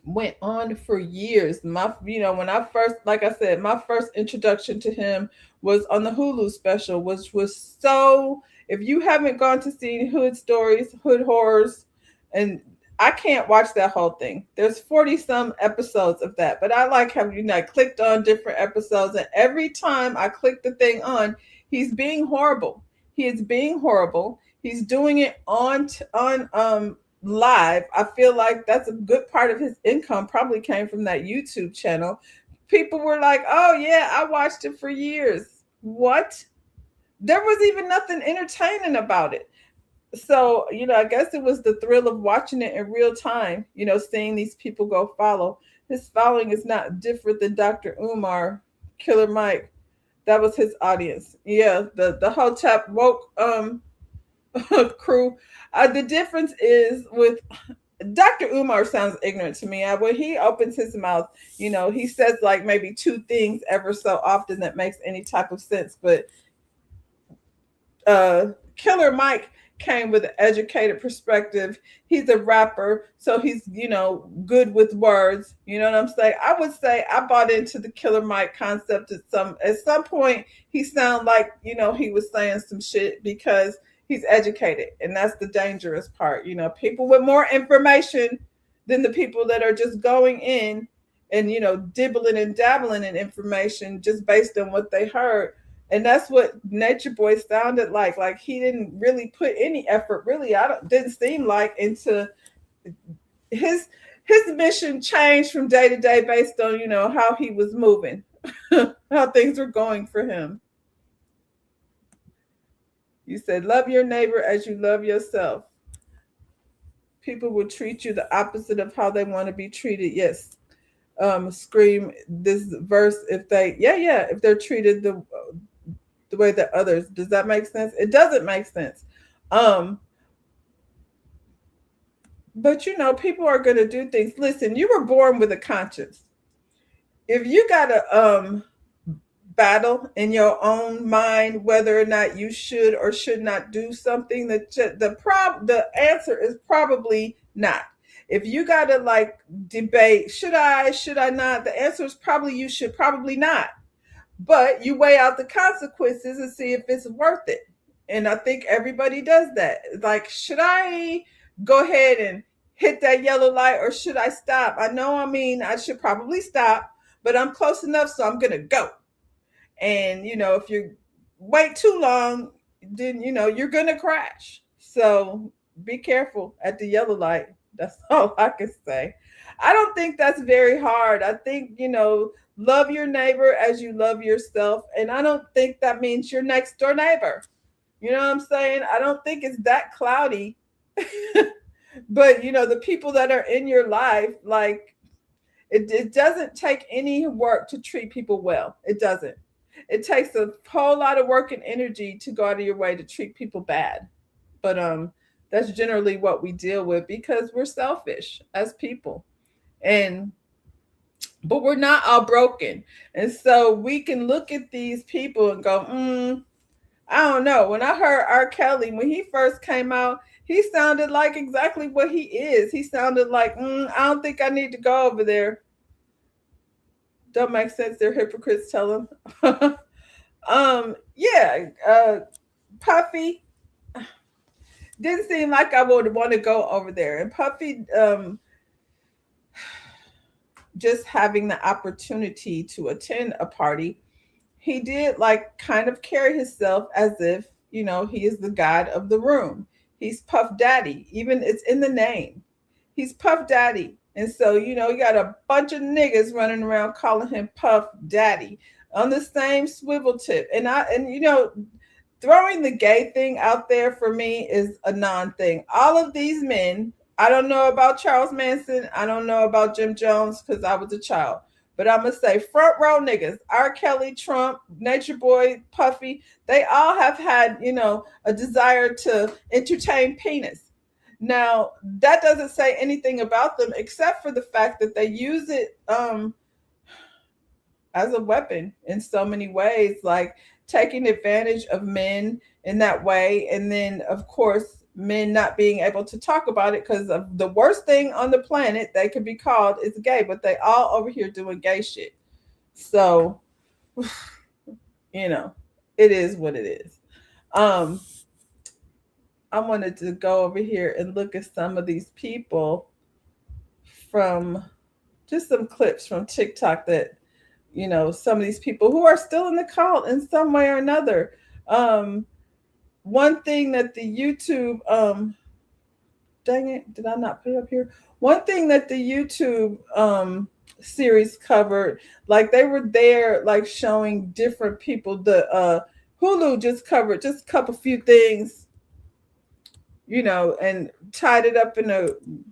went on for years. When I first, like I said, my first introduction to him was on the Hulu special, which was so, if you haven't gone to see Hood Stories, Hood Horrors, and I can't watch that whole thing. There's 40 some episodes of that, but I like how I clicked on different episodes, and every time I click the thing on, he's being horrible. He is being horrible. He's doing it on live. I feel like that's a good part of his income probably came from that YouTube channel. People were like, oh yeah, I watched it for years. What? There was even nothing entertaining about it. So, I guess it was the thrill of watching it in real time, seeing these people go follow. His following is not different than Dr. Umar, Killer Mike. That was his audience. Yeah, the Hotep woke crew. The difference is with Dr. Umar sounds ignorant to me. When he opens his mouth, he says like maybe two things ever so often that makes any type of sense. But Killer Mike came with an educated perspective. He's a rapper, so he's good with words. You know what I'm saying? I would say I bought into the Killer Mike concept at some point. He sounded like he was saying some shit because he's educated, and that's the dangerous part. People with more information than the people that are just going in and dibbling and dabbling in information just based on what they heard. And that's what Nature Boy sounded like. Like he didn't really put any effort, really. Didn't seem like into his mission changed from day to day based on, how he was moving, how things were going for him. You said, love your neighbor as you love yourself. People will treat you the opposite of how they want to be treated. Yes. Scream this verse if they're treated the way that others. Does that make sense? It doesn't make sense. But people are going to do things. Listen, you were born with a conscience. If you got a battle in your own mind whether or not you should or should not do something, the answer is probably not. If you got to debate, should I not, the answer is probably you should, probably not. But you weigh out the consequences and see if it's worth it. And I think everybody does that. Like, should I go ahead and hit that yellow light or should I stop? I should probably stop, but I'm close enough, so I'm going to go. And, if you're wait too long, then you're gonna crash. So be careful at the yellow light. That's all I can say. I don't think that's very hard. I think, love your neighbor as you love yourself. And I don't think that means your next door neighbor. You know what I'm saying? I don't think it's that cloudy. But, the people that are in your life, like, it doesn't take any work to treat people well. It doesn't. It takes a whole lot of work and energy to go out of your way to treat people bad. But that's generally what we deal with because we're selfish as people. But we're not all broken. And so we can look at these people and go, I don't know. When I heard R. Kelly, when he first came out, he sounded like exactly what he is. He sounded like, I don't think I need to go over there. Don't make sense. They're hypocrites, tell him. Puffy didn't seem like I would want to go over there. And Puffy, just having the opportunity to attend a party, he did like kind of carry himself as if, he is the god of the room. He's Puff Daddy. Even it's in the name. He's Puff Daddy. And so, you got a bunch of niggas running around calling him Puff Daddy on the same swivel tip. And throwing the gay thing out there for me is a non-thing. All of these men, I don't know about Charles Manson. I don't know about Jim Jones because I was a child. But I'm going to say front row niggas, R. Kelly, Trump, Nature Boy, Puffy, they all have had, a desire to entertain penis. Now, that doesn't say anything about them except for the fact that they use it as a weapon in so many ways, like taking advantage of men in that way. And then, of course, men not being able to talk about it because of the worst thing on the planet they could be called is gay, but they all over here doing gay shit. So, it is what it is. I wanted to go over here and look at some of these people from just some clips from TikTok that, some of these people who are still in the cult in some way or another. One thing that the YouTube, dang it, did I not put it up here? One thing that the YouTube series covered, like they were there, like showing different people. The Hulu just covered just a few things, and tied it up in a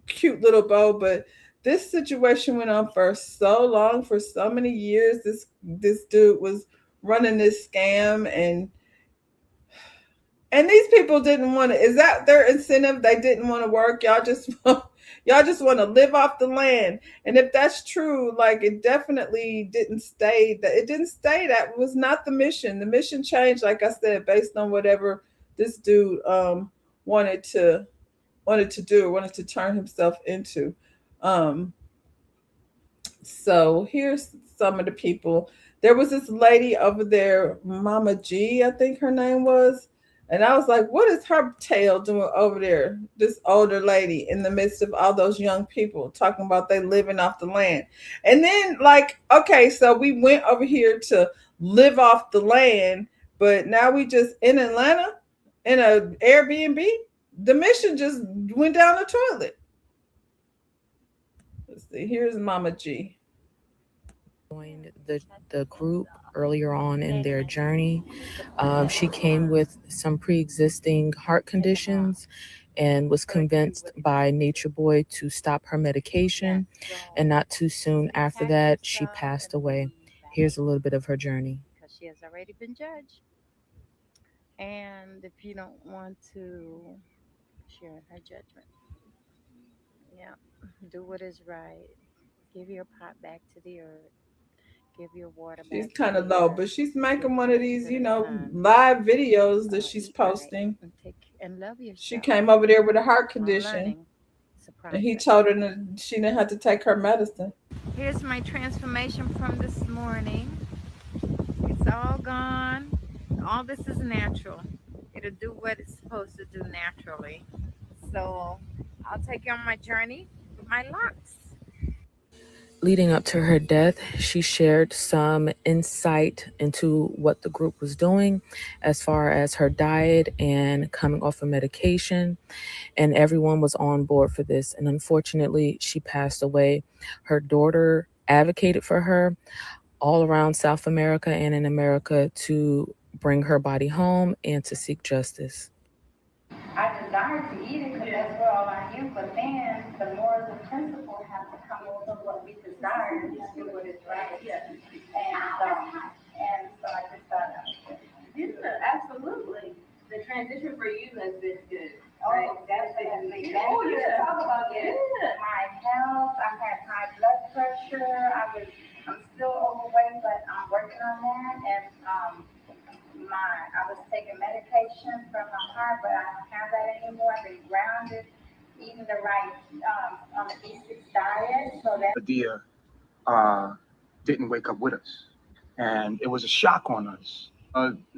cute little bow. But this situation went on for so long, for so many years. This dude was running this scam, and these people didn't want to. Is that their incentive? They didn't want to work. Y'all just want to live off the land. And if that's true, like it definitely didn't stay. That was not the mission. The mission changed, like I said, based on whatever this dude wanted to turn himself into. So here's some of the people. There was this lady over there, Mama G, I think her name was. And I was like, what is her tail doing over there? This older lady in the midst of all those young people talking about they living off the land. And then okay, so we went over here to live off the land, but now we just in Atlanta in an Airbnb. The mission just went down the toilet. Let's see. Here's Mama G. Joined the group earlier on in their journey. She came with some pre-existing heart conditions and was convinced by Nature Boy to stop her medication. And not too soon after that, she passed away. Here's a little bit of her journey. Because she has already been judged. And if you don't want to share her judgment, do what is right. Give your pot back to the earth. Give your water back. She's kind of low, but she's making one of these, live videos that she's posting. And love yourself. She came over there with a heart condition, and he told her that she didn't have to take her medicine. Here's my transformation from this morning. It's all gone. All this is natural. It'll do what it's supposed to do naturally. So I'll take you on my journey with my locks. Leading up to her death, she shared some insight into what the group was doing as far as her diet and coming off of medication. And everyone was on board for this. And unfortunately, she passed away. Her daughter advocated for her all around South America and in America to bring her body home and to seek justice. I desire to eat it because that's where all I am, but then the morals and principles have to come over what we desire and just do what is right. And so I just thought that was good. Yeah, absolutely. The transition for you has been good. Right? Oh, definitely. Oh, yeah. Talk about my health. I had high blood pressure. I'm still overweight, but I'm working on that. And I was taking medication for my heart, but I don't have that anymore. I've been grounded, eating the right on the B6 diet. So that Adia didn't wake up with us, and it was a shock on us.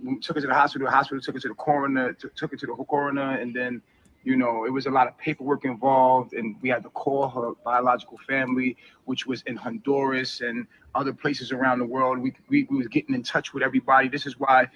We took her to the hospital. The hospital took her to the coroner. Took her to the coroner, and then, it was a lot of paperwork involved, and we had to call her biological family, which was in Honduras and other places around the world. We was getting in touch with everybody. This is why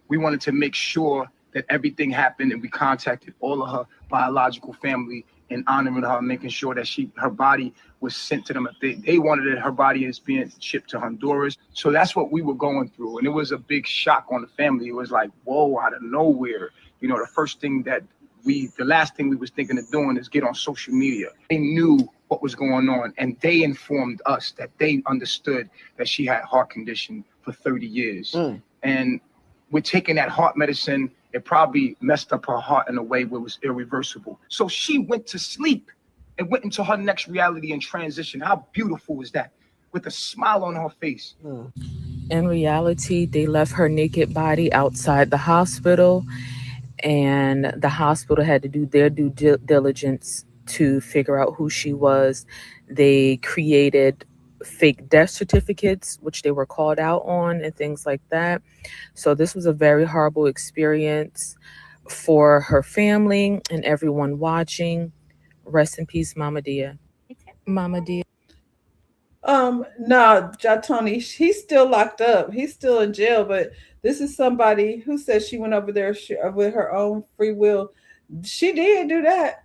we wanted to make sure that everything happened, and we contacted all of her biological family and honoring her, making sure that her body was sent to them. If they wanted it, her body is being shipped to Honduras. So that's what we were going through. And it was a big shock on the family. It was like, whoa, out of nowhere. The last thing we was thinking of doing is get on social media. They knew what was going on, and they informed us that they understood that she had heart condition for 30 years. And we're taking that heart medicine. It probably messed up her heart in a way where it was irreversible. So she went to sleep and went into her next reality and transition. How beautiful is that? With a smile on her face. In reality, they left her naked body outside the hospital, and the hospital had to do their due diligence to figure out who she was. They created fake death certificates, which they were called out on, and things like that. So this was a very horrible experience for her family and everyone watching. Rest in peace, Mama Dia. Mama Dia. No, Jatoni, he's still locked up. He's still in jail, but this is somebody who says she went over there with her own free will. She did do that.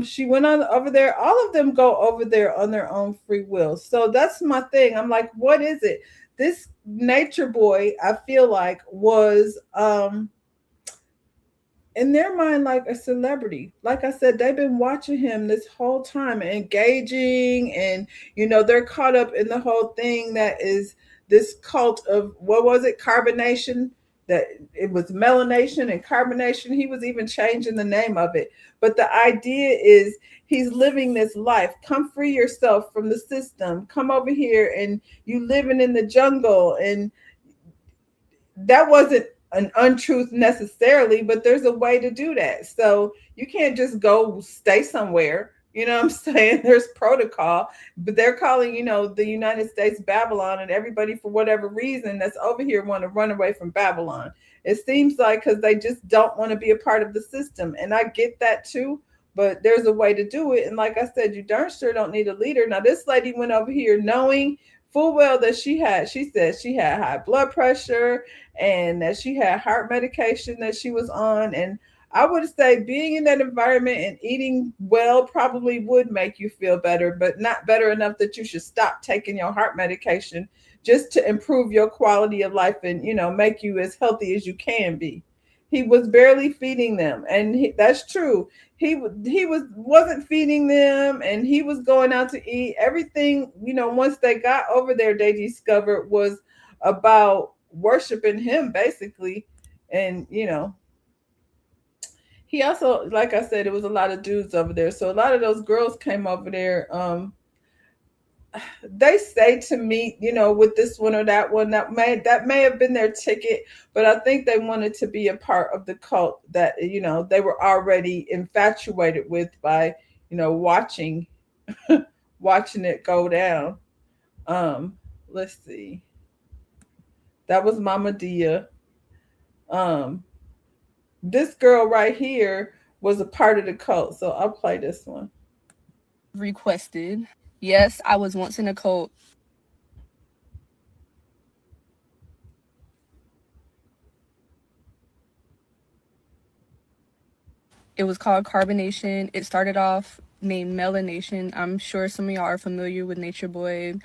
She went on over there. All of them go over there on their own free will. So that's my thing. I'm like, what is it? This nature boy, I feel like, was in their mind like a celebrity. Like I said, they've been watching him this whole time, engaging, and they're caught up in the whole thing that is this cult of, what was it, carbonation? That it was melanation and carbonation. He was even changing the name of it. But the idea is he's living this life. Come free yourself from the system. Come over here, and you living in the jungle. And that wasn't an untruth necessarily, but there's a way to do that. So you can't just go stay somewhere. You know what I'm saying? There's protocol, but they're calling, the United States Babylon, and everybody, for whatever reason, that's over here want to run away from Babylon. It seems like because they just don't want to be a part of the system. And I get that too, but there's a way to do it. And like I said, you darn sure don't need a leader. Now, this lady went over here knowing full well that she said she had high blood pressure and that she had heart medication that she was on. And I would say being in that environment and eating well probably would make you feel better, but not better enough that you should stop taking your heart medication just to improve your quality of life and, make you as healthy as you can be. He was barely feeding them. And that's true. He wasn't feeding them, and he was going out to eat. Everything, once they got over there, they discovered was about worshiping him, basically. And, he also, like I said, it was a lot of dudes over there. So a lot of those girls came over there. They say to meet, with this one or that one, that may have been their ticket, but I think they wanted to be a part of the cult that, they were already infatuated with by, watching it go down. Let's see. That was Mama Dia. This girl right here was a part of the cult, so I'll play this one. Requested Yes, I was once in a cult. It was called Carbonation. It started off named Melanation. I'm sure some of y'all are familiar with Nature Boy,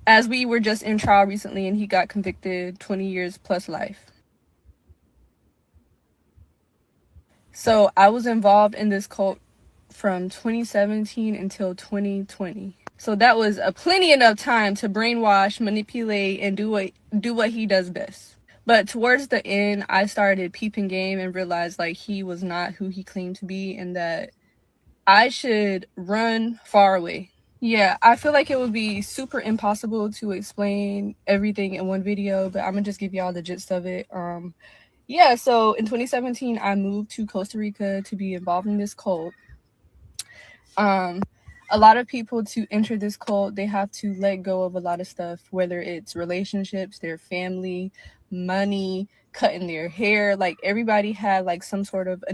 as we were just in trial recently and he got convicted 20 years plus life. So I was involved in this cult from 2017 until 2020. So that was a plenty enough time to brainwash, manipulate, and do what he does best. But towards the end, I started peeping game and realized like he was not who he claimed to be and that I should run far away. Yeah, I feel like it would be super impossible to explain everything in one video, but I'm gonna just give y'all the gist of it. Yeah, so in 2017, I moved to Costa Rica to be involved in this cult. A lot of people to enter this cult, they have to let go of a lot of stuff, whether it's relationships, their family, money, cutting their hair. Like everybody had like some sort of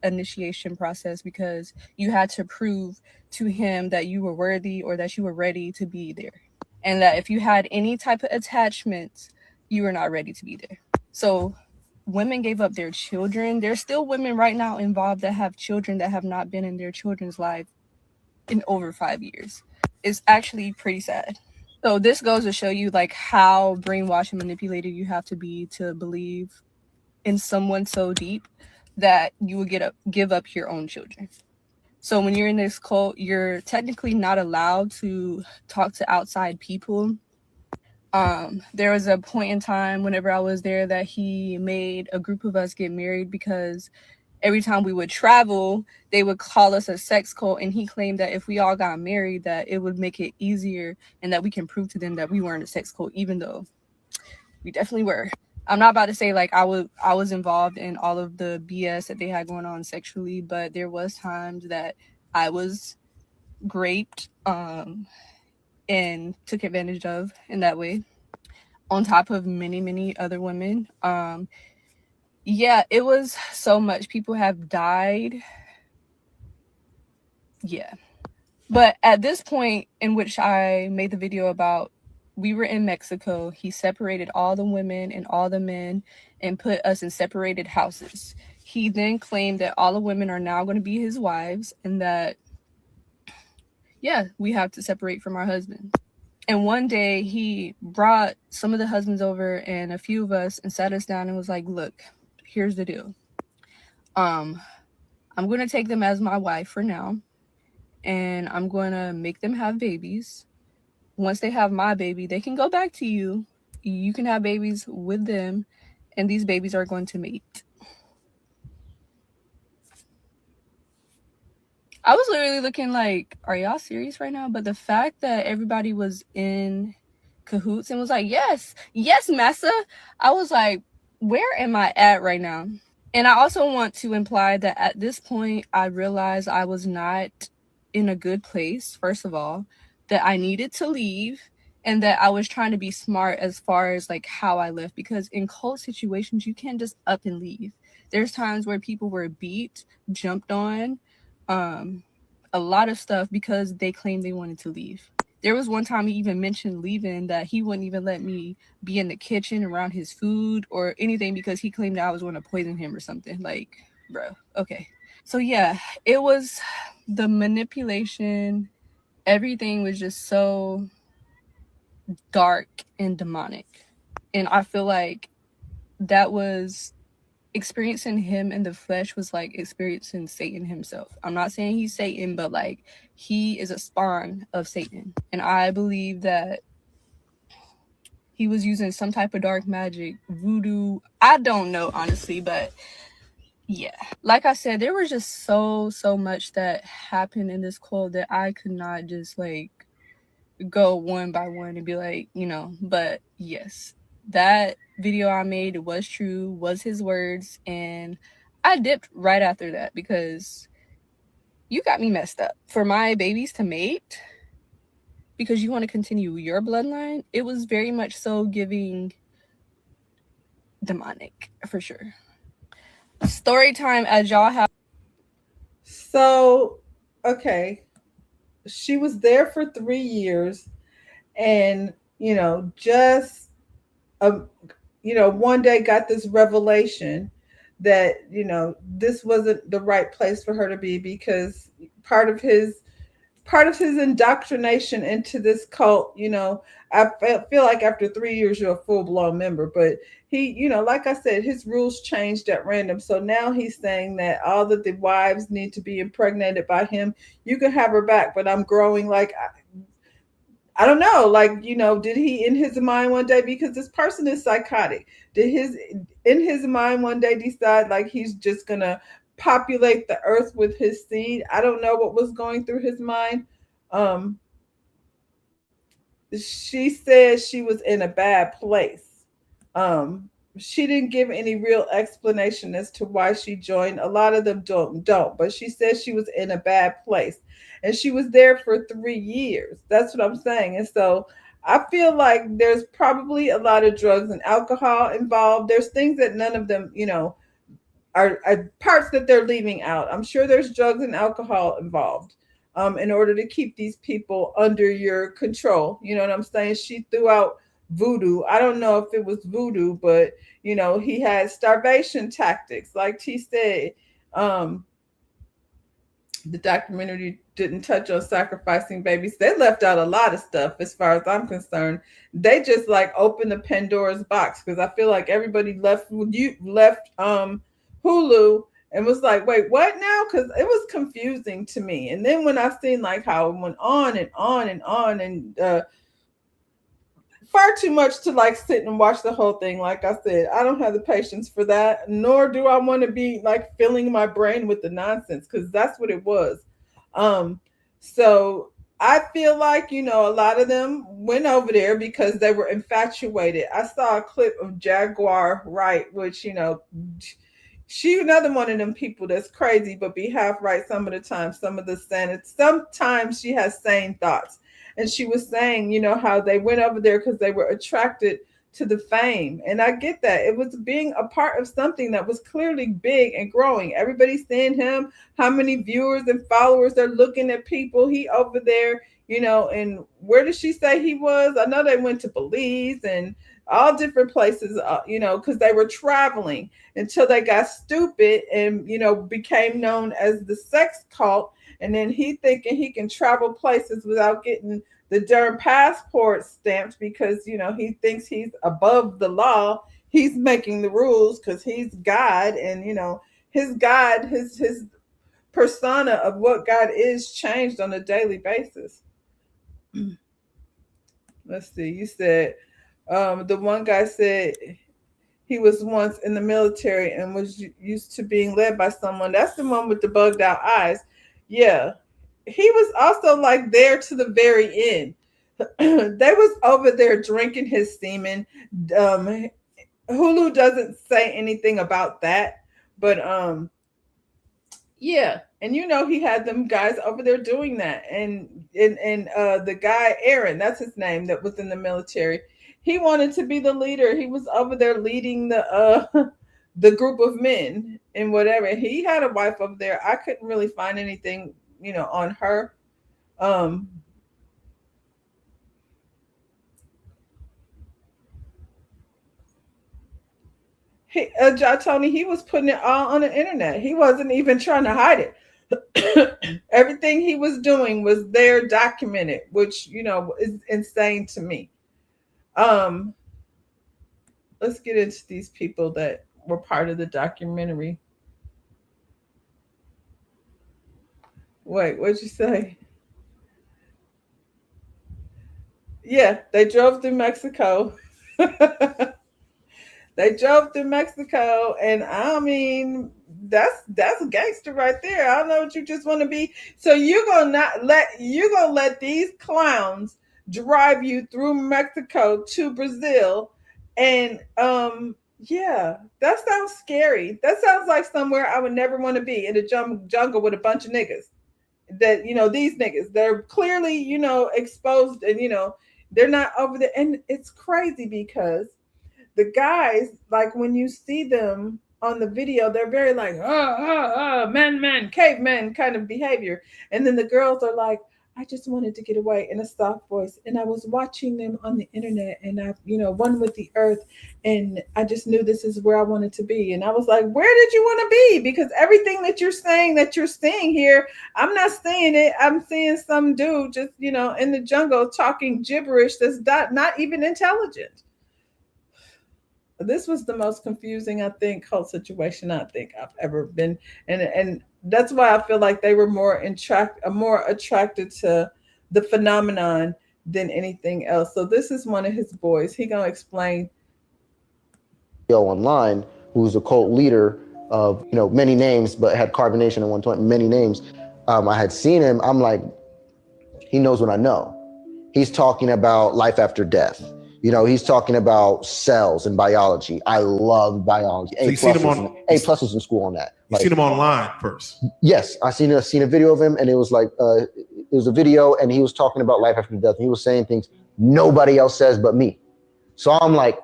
initiation process because you had to prove to him that you were worthy or that you were ready to be there. And that if you had any type of attachments, you were not ready to be there. So women gave up their children. There's still women right now involved that have children that have not been in their children's life in over 5 years. It's actually pretty sad. So this goes to show you like how brainwashed and manipulated you have to be to believe in someone so deep that you will give up your own children. So when you're in this cult, you're technically not allowed to talk to outside people. There was a point in time whenever I was there that he made a group of us get married because every time we would travel, they would call us a sex cult, and he claimed that if we all got married, that it would make it easier and that we can prove to them that we weren't a sex cult, even though we definitely were. I'm not about to say like I was involved in all of the BS that they had going on sexually, but there was times that I was raped and took advantage of in that way, on top of many other women. Yeah, it was so much. People have died. Yeah. But at this point in which I made the video about, we were in Mexico. He separated all the women and all the men and put us in separated houses. He then claimed that all the women are now going to be his wives and that, yeah, we have to separate from our husbands. And one day he brought some of the husbands over and a few of us and sat us down and was like, look, here's the deal. I'm going to take them as my wife for now. And I'm going to make them have babies. Once they have my baby, they can go back to you. You can have babies with them. And these babies are going to mate. I was literally looking like, are y'all serious right now? But the fact that everybody was in cahoots and was like, yes, massa. I was like, where am I at right now? And I also want to imply that at this point, I realized I was not in a good place, first of all, that I needed to leave, and that I was trying to be smart as far as like how I left, because in cult situations, you can't just up and leave. There's times where people were beat, jumped on, a lot of stuff because they claimed they wanted to leave. There was one time he even mentioned leaving, that he wouldn't even let me be in the kitchen around his food or anything because he claimed that I was going to poison him or something. Like, bro, okay. So yeah, it was the manipulation. Everything was just so dark and demonic. And I feel like that was experiencing him in the flesh was like experiencing Satan himself. I'm not saying he's Satan, but like he is a spawn of Satan. And I believe that he was using some type of dark magic, voodoo. I don't know, honestly, but yeah. Like I said, there was just so much that happened in this cult that I could not just like go one by one and be like, you know, but yes, that video I made was true, was his words, and I dipped right after that because you got me messed up. For my babies to mate because you want to continue your bloodline, it was very much so giving demonic for sure. Story time as y'all have. So, okay. she was there for 3 years, and just one day got this revelation that this wasn't the right place for her to be, because part of his indoctrination into this cult, I feel like after 3 years you're a full-blown member, but he, like I said, his rules changed at random. So now he's saying that all of the wives need to be impregnated by him. You can have her back, but I'm growing like I don't know, like, did he in his mind one day, because this person is psychotic, did in his mind one day decide like he's just gonna populate the earth with his seed? I don't know what was going through his mind. She said she was in a bad place. She didn't give any real explanation as to why she joined. A lot of them don't, but she said she was in a bad place, and she was there for 3 years. That's what I'm saying. And so I feel like there's probably a lot of drugs and alcohol involved. There's things that none of them, are parts that they're leaving out. I'm sure there's drugs and alcohol involved in order to keep these people under your control. You know what I'm saying? She threw out voodoo. I don't know if it was voodoo, but he had starvation tactics, like T said. The documentary didn't touch on sacrificing babies. They left out a lot of stuff as far as I'm concerned. They just like opened the Pandora's box, because I feel like everybody left Hulu and was like, wait, what now? Because it was confusing to me. And then when I seen like how it went on and on and on, and far too much to like sit and watch the whole thing. Like I said, I don't have the patience for that, nor do I want to be like filling my brain with the nonsense, because that's what it was. So I feel like, a lot of them went over there because they were infatuated. I saw a clip of Jaguar Wright, which, she another one of them people that's crazy, but be half right some of the time. Sometimes she has sane thoughts. And she was saying, how they went over there because they were attracted to the fame. And I get that. It was being a part of something that was clearly big and growing. Everybody's seeing him, how many viewers and followers they're looking at people. He over there, and where did she say he was? I know they went to Belize and all different places, because they were traveling until they got stupid and, became known as the sex cult. And then he thinking he can travel places without getting the darn passport stamped, because, he thinks he's above the law. He's making the rules because he's God. And, his God, his persona of what God is changed on a daily basis. Let's see. You said, the one guy said he was once in the military and was used to being led by someone. That's the one with the bugged out eyes. Yeah. He was also like there to the very end. They was over there drinking his semen. Hulu doesn't say anything about that, but yeah. And he had them guys over there doing that. And the guy, Aaron, that's his name, that was in the military. He wanted to be the leader. He was over there leading the group of men and whatever. He had a wife over there. I couldn't really find anything, on her. Tony, he was putting it all on the internet. He wasn't even trying to hide it. Everything he was doing was there documented, which, is insane to me. Let's get into these people that were part of the documentary. Wait, what'd you say? Yeah, they drove through Mexico. They drove through Mexico, and I mean, that's gangster right there. I don't know what you just want to be. So you're gonna let these clowns drive you through Mexico to Brazil, and yeah, that sounds scary. That sounds like somewhere I would never want to be, in the jungle with a bunch of niggas. That these niggas, they're clearly exposed, and they're not over there. And it's crazy because the guys, like when you see them on the video, they're very like, men, cavemen kind of behavior. And then the girls are like, I just wanted to get away in a soft voice. And I was watching them on the internet and I, one with the earth. And I just knew this is where I wanted to be. And I was like, where did you want to be? Because everything that you're seeing here, I'm not seeing it. I'm seeing some dude just, in the jungle talking gibberish that's not even intelligent. This was the most confusing, I think, cult situation I think I've ever been. And that's why I feel like they were more attracted to the phenomenon than anything else. So this is one of his boys. He gonna explain. Online, who's a cult leader of many names, but had Carbon Nation at one point, many names. I had seen him. I'm like, he knows what I know. He's talking about life after death. He's talking about cells and biology. I love biology. So you seen him on A+ in school on that. You seen him online first? Yes, I seen a video of him, and it was like it was a video, and he was talking about life after death. And he was saying things nobody else says but me. So I'm like,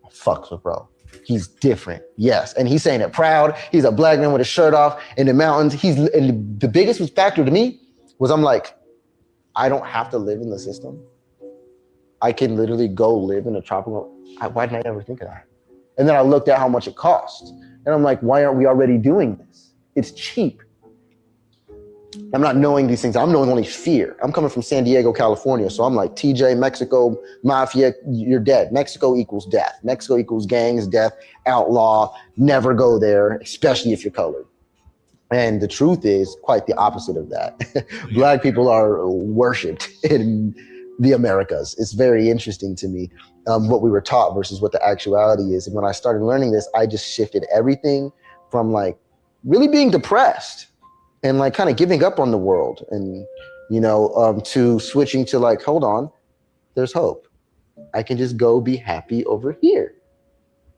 fuck, bro. He's different. Yes, and he's saying it proud. He's a black man with his shirt off in the mountains. And the biggest factor to me was I'm like, I don't have to live in the system. I can literally go live in a tropical. Why didn't I ever think of that? And then I looked at how much it cost. And I'm like, why aren't we already doing this? It's cheap. I'm not knowing these things. I'm knowing only fear. I'm coming from San Diego, California. So I'm like, TJ, Mexico, mafia, you're dead. Mexico equals death. Mexico equals gangs, death, outlaw, never go there, especially if you're colored. And the truth is quite the opposite of that. Black people are worshipped in the Americas. It's very interesting to me what we were taught versus what the actuality is. And when I started learning this, I just shifted everything from like really being depressed and like kind of giving up on the world and, to switching to like, hold on, there's hope. I can just go be happy over here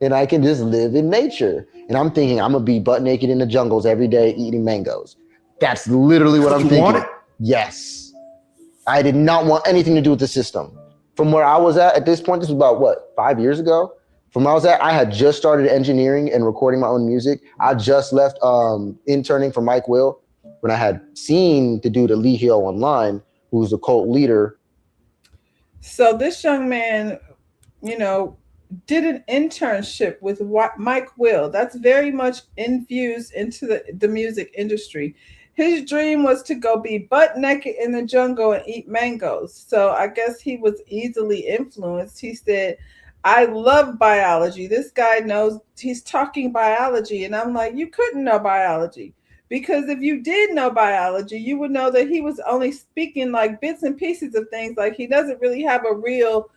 and I can just live in nature. And I'm thinking I'm gonna be butt naked in the jungles every day eating mangoes. That's literally what I'm thinking. Want it? Yes. I did not want anything to do with the system. From where I was at this point, this was about 5 years ago? From where I was at, I had just started engineering and recording my own music. I just left interning for Mike Will when I had seen the dude at Lee Hill online, who's a cult leader. So this young man, did an internship with Mike Will. That's very much infused into the music industry. His dream was to go be butt naked in the jungle and eat mangoes. So I guess he was easily influenced. He said, I love biology. This guy knows, he's talking biology. And I'm like, you couldn't know biology. Because if you did know biology, you would know that he was only speaking like bits and pieces of things. Like he doesn't really have a real,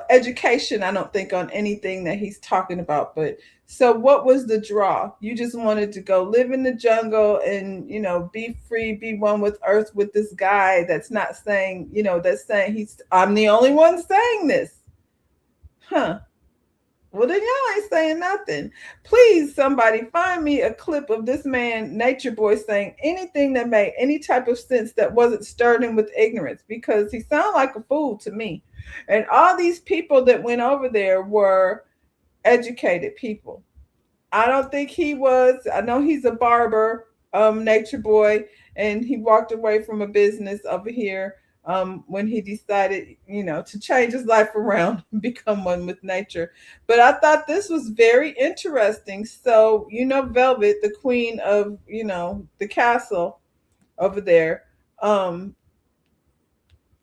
education, I don't think, on anything that he's talking about. But so what was the draw? You just wanted to go live in the jungle and, be free, be one with earth with this guy that's not saying, that's saying I'm the only one saying this. Huh. Well, then y'all ain't saying nothing. Please, somebody find me a clip of this man, Nature Boy, saying anything that made any type of sense that wasn't stirred him with ignorance, because he sounded like a fool to me. And all these people that went over there were educated people. I don't think he was. I know he's a barber, Nature Boy, and he walked away from a business over here when he decided, to change his life around and become one with nature. But I thought this was very interesting. So, Velvet, the queen of, the castle over there,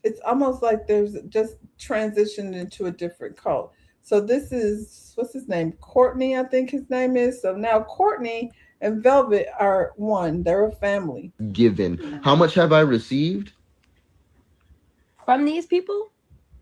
it's almost like there's just transitioned into a different cult. So this is, what's his name? Courtney, I think his name is. So now Courtney and Velvet are one. They're a family. Given. How much have I received? From these people?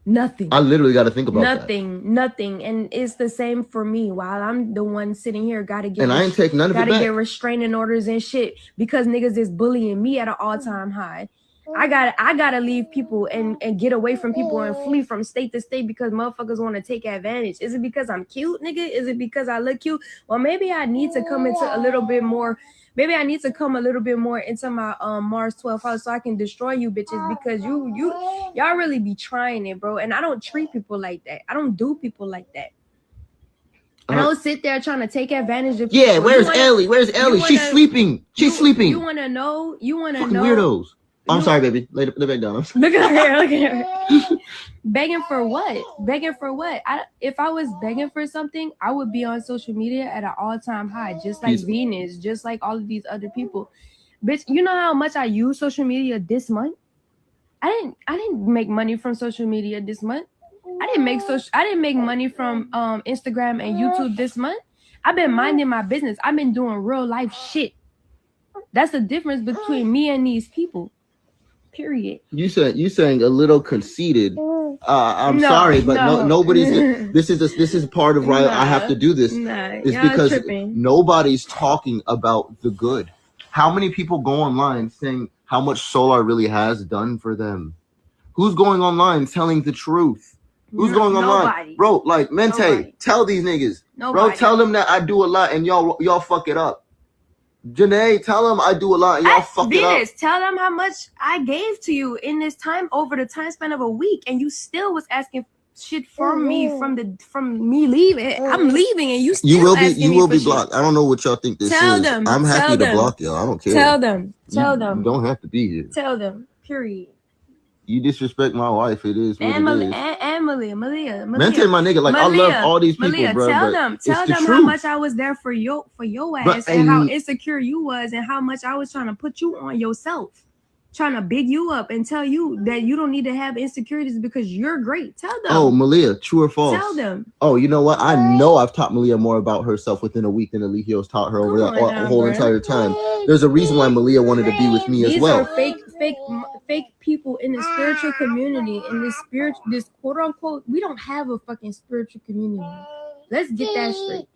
Nothing. I literally got to think about Nothing. And it's the same for me. While I'm the one sitting here, gotta get, and I ain't take none of it back. Gotta get restraining orders and shit because niggas is bullying me at an all-time high. I gotta leave people and get away from people and flee from state to state because motherfuckers want to take advantage. Is it because I'm cute, nigga? Is it because I look cute? Well, maybe I need to come into a little bit more. Maybe I need to come a little bit more into my Mars 12th house so I can destroy you bitches, because y'all really be trying it, bro. And I don't treat people like that. I don't do people like that. I don't sit there trying to take advantage of Yeah, people. where's Ellie? Where's Ellie? She's sleeping. She's sleeping. You want to know? You want to Fucking know? weirdos. I'm sorry, baby. Lay back down. Look at her. Look at her. Begging for what? Begging for what? If I was begging for something, I would be on social media at an all-time high, just like Venus, just like all of these other people. Bitch, you know how much I use social media this month? I didn't make money from social media this month. I didn't make money from Instagram and YouTube this month. I've been minding my business. I've been doing real life shit. That's the difference between me and these people. Period. You saying a little conceited. I'm sorry, but nobody's. This is part of why I have to do this. It's because nobody's talking about the good. How many people go online saying how much Solar really has done for them? Who's going online telling the truth? Who's going online? Nobody. Bro, like Mente, tell these niggas. Nobody. Bro, tell them that I do a lot and y'all fuck it up. Janae, tell them I do a lot and y'all fuck it up. Venus, tell them how much I gave to you in this time over the time span of a week, and you still was asking shit from me from me leaving. I'm leaving, and you still you will be blocked. I don't know what y'all think this tell is. Them, I'm happy to block y'all. I don't care. Tell them. You don't have to be here. Tell them. Period. You disrespect my wife. It is what and it is. And Malia. Mente, my nigga, like Malia, I love all these people, bro. Tell them how much I was there for your ass, and how insecure you was, and how much I was trying to put you on yourself, trying to big you up and tell you that you don't need to have insecurities because you're great. Tell them. Oh, Malia, true or false? Tell them. Oh, you know what? I know I've taught Malia more about herself within a week than Eligio's taught her over that whole entire time. There's a reason why Malia wanted to be with me as well. These are fake people in the spiritual community, in this quote unquote, we don't have a fucking spiritual community. Let's get that straight.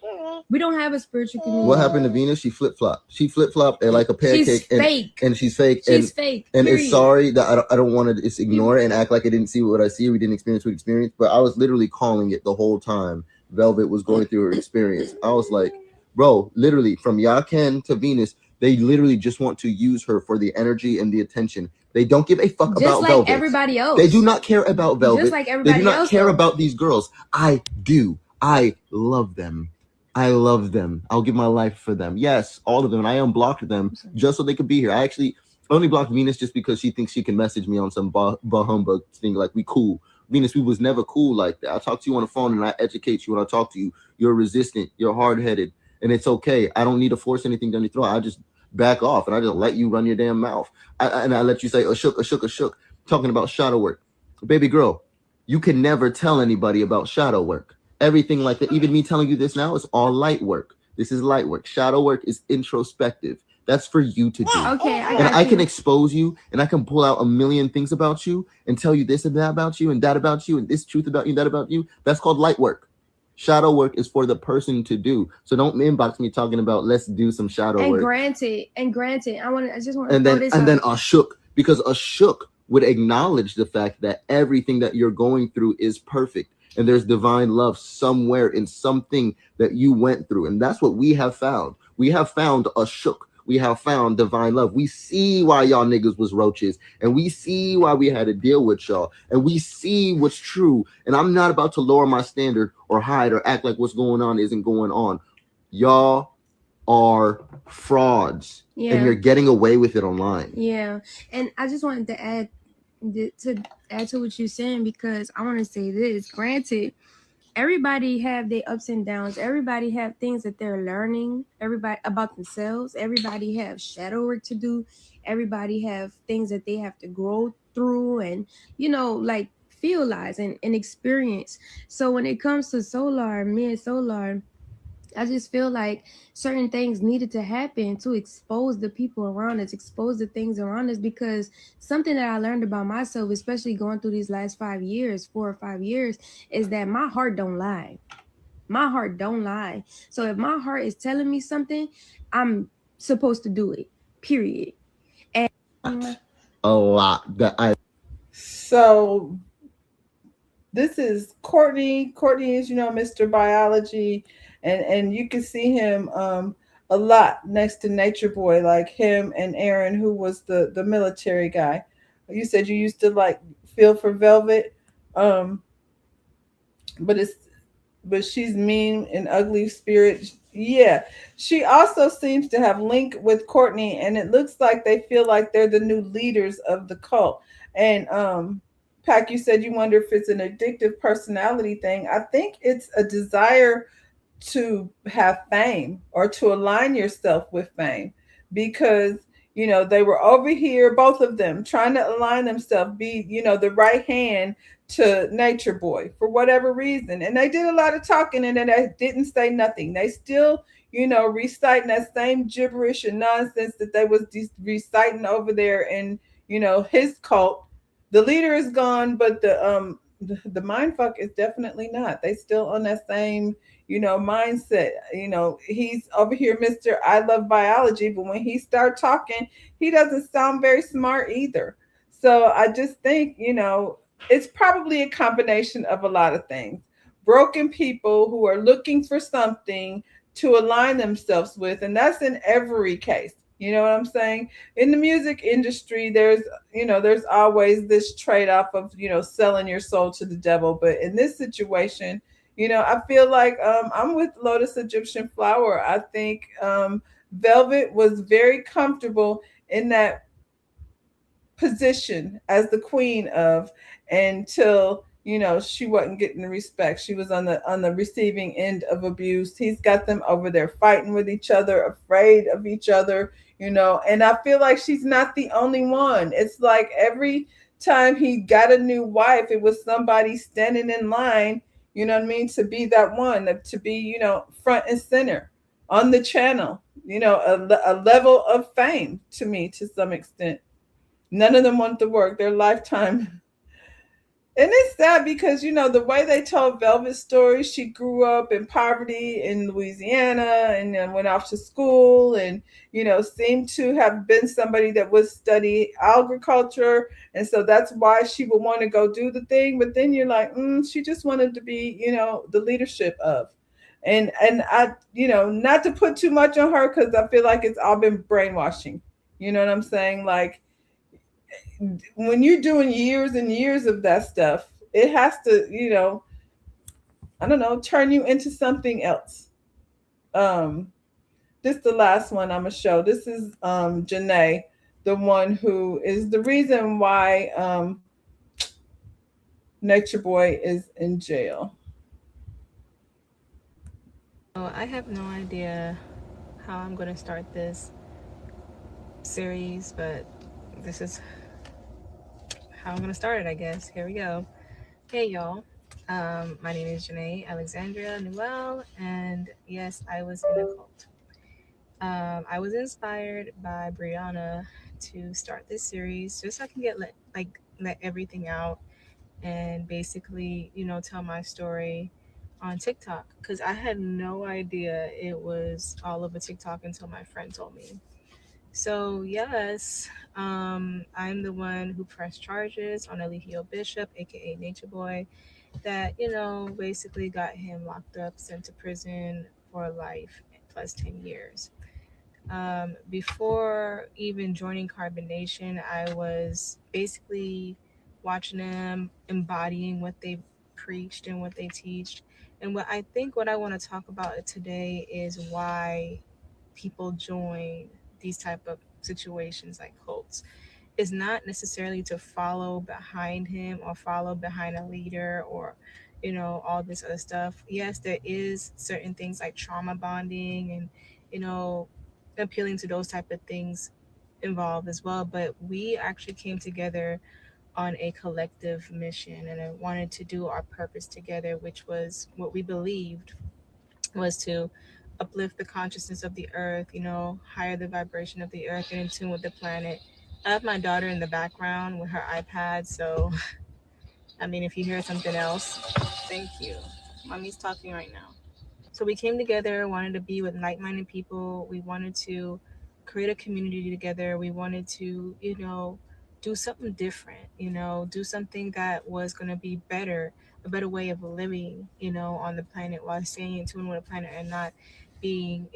We don't have a spiritual community. What happened to Venus? She flip-flopped. She flip-flopped and like a pancake. She's fake. And she's fake. She's fake. And it's sorry that I don't want to just ignore it and act like I didn't see what I see. We didn't experience what we experienced. But I was literally calling it the whole time Velvet was going through her experience. I was like, bro, literally from Yaken to Venus, they literally just want to use her for the energy and the attention. They don't give a fuck about like Velvet. Everybody else. They do not care about Velvet. Just like everybody They do not else, care though. about these girls. I do. I love them. I love them. I'll give my life for them. Yes, all of them. And I unblocked them just so they could be here. I actually only blocked Venus just because she thinks she can message me on some humbug thing like we cool. Venus, we was never cool like that. I talk to you on the phone and I educate you when I talk to you. You're resistant. You're hard-headed. And it's okay. I don't need to force anything down your throat. I just back off and I just let you run your damn mouth. And I let you say, shook, talking about shadow work. Baby girl, you can never tell anybody about shadow work. Everything like that, even me telling you this now, is all light work. This is light work. Shadow work is introspective. That's for you to do. Okay, I can expose you and I can pull out a million things about you and tell you this and that about you and that about you and this truth about you, that about you. That's called light work. Shadow work is for the person to do. So don't inbox me talking about let's do some shadow work. And granted, I just want to and then Ashok, because Ashok would acknowledge the fact that everything that you're going through is perfect. And there's divine love somewhere in something that you went through. And that's what we have found. We have found Ashok. We have found divine love. We see why y'all niggas was roaches. And we see why we had to deal with y'all. And we see what's true. And I'm not about to lower my standard or hide or act like what's going on isn't going on. Y'all are frauds. Yeah. And you're getting away with it online. Yeah. And I just wanted to add to what you're saying, because I want to say this. Granted, everybody have their ups and downs. Everybody have things that they're learning. Everybody about themselves. Everybody have shadow work to do. Everybody have things that they have to grow through and, like realize and experience. So when it comes to Solar, me and Solar, I just feel like certain things needed to happen to expose the people around us, expose the things around us, because something that I learned about myself, especially going through these last 4 or 5 years, is that my heart don't lie. My heart don't lie. So if my heart is telling me something, I'm supposed to do it, period. And a lot that I. So this is Courtney. Courtney is, Mr. Biology. And you can see him a lot next to Nature Boy, like him and Aaron, who was the military guy. You said you used to like feel for Velvet, but but she's mean and ugly spirit. Yeah. She also seems to have link with Courtney, and it looks like they feel like they're the new leaders of the cult. And Pac, you said you wonder if it's an addictive personality thing. I think it's a desire to have fame or to align yourself with fame, because they were over here, both of them, trying to align themselves, be the right hand to Nature Boy for whatever reason. And they did a lot of talking, and then they didn't say nothing. They still reciting that same gibberish and nonsense that they was reciting over there in his cult. The leader is gone, but the mind fuck is definitely not. They still on that same mindset. He's over here, Mr. I love biology, but when he start talking, he doesn't sound very smart either. So I just think, it's probably a combination of a lot of things. Broken people who are looking for something to align themselves with, and that's in every case. You know what I'm saying? In the music industry, there's always this trade-off of, selling your soul to the devil. But in this situation, I feel like I'm with Lotus Egyptian Flower. I think Velvet was very comfortable in that position as the queen of, until she wasn't getting the respect. She was on the receiving end of abuse. He's got them over there fighting with each other, afraid of each other, and I feel like she's not the only one. It's like every time he got a new wife, it was somebody standing in line, you know what I mean, to be that one, to be, front and center on the channel, a level of fame to me, to some extent. None of them want to work their lifetime. And it's sad because, the way they told Velvet's story, she grew up in poverty in Louisiana and then went off to school and, seemed to have been somebody that would study agriculture. And so that's why she would want to go do the thing. But then you're like, she just wanted to be, the leadership of. And I, not to put too much on her, because I feel like it's all been brainwashing. You know what I'm saying? Like, when you're doing years and years of that stuff, it has to, I don't know, turn you into something else. This is the last one I'm gonna show. This is Janae, the one who is the reason why Nature Boy is in jail. Oh, I have no idea how I'm going to start this series, but this is how I'm going to start it, I guess. Here we go. Hey, y'all. My name is Janae Alexandria Newell, and yes, I was in a cult. I was inspired by Brianna to start this series just so I can let everything out and basically, tell my story on TikTok, because I had no idea it was all over TikTok until my friend told me. So yes, I'm the one who pressed charges on Eligio Bishop, aka Nature Boy, that basically got him locked up, sent to prison for life plus 10 years. Before even joining Carbon Nation, I was basically watching them, embodying what they preached and what they teach. And what I want to talk about today is why people join these type of situations like cults. Is not necessarily to follow behind him or follow behind a leader or all this other stuff. Yes, there is certain things like trauma bonding and appealing to those type of things involved as well, but we actually came together on a collective mission, and I wanted to do our purpose together, which was what we believed was to uplift the consciousness of the earth, higher the vibration of the earth and in tune with the planet. I have my daughter in the background with her iPad, so I mean, if you hear something else, thank you. Mommy's talking right now. So we came together, wanted to be with like-minded people. We wanted to create a community together. We wanted to, do something different, do something that was going to be better, a better way of living, on the planet while staying in tune with the planet and not being,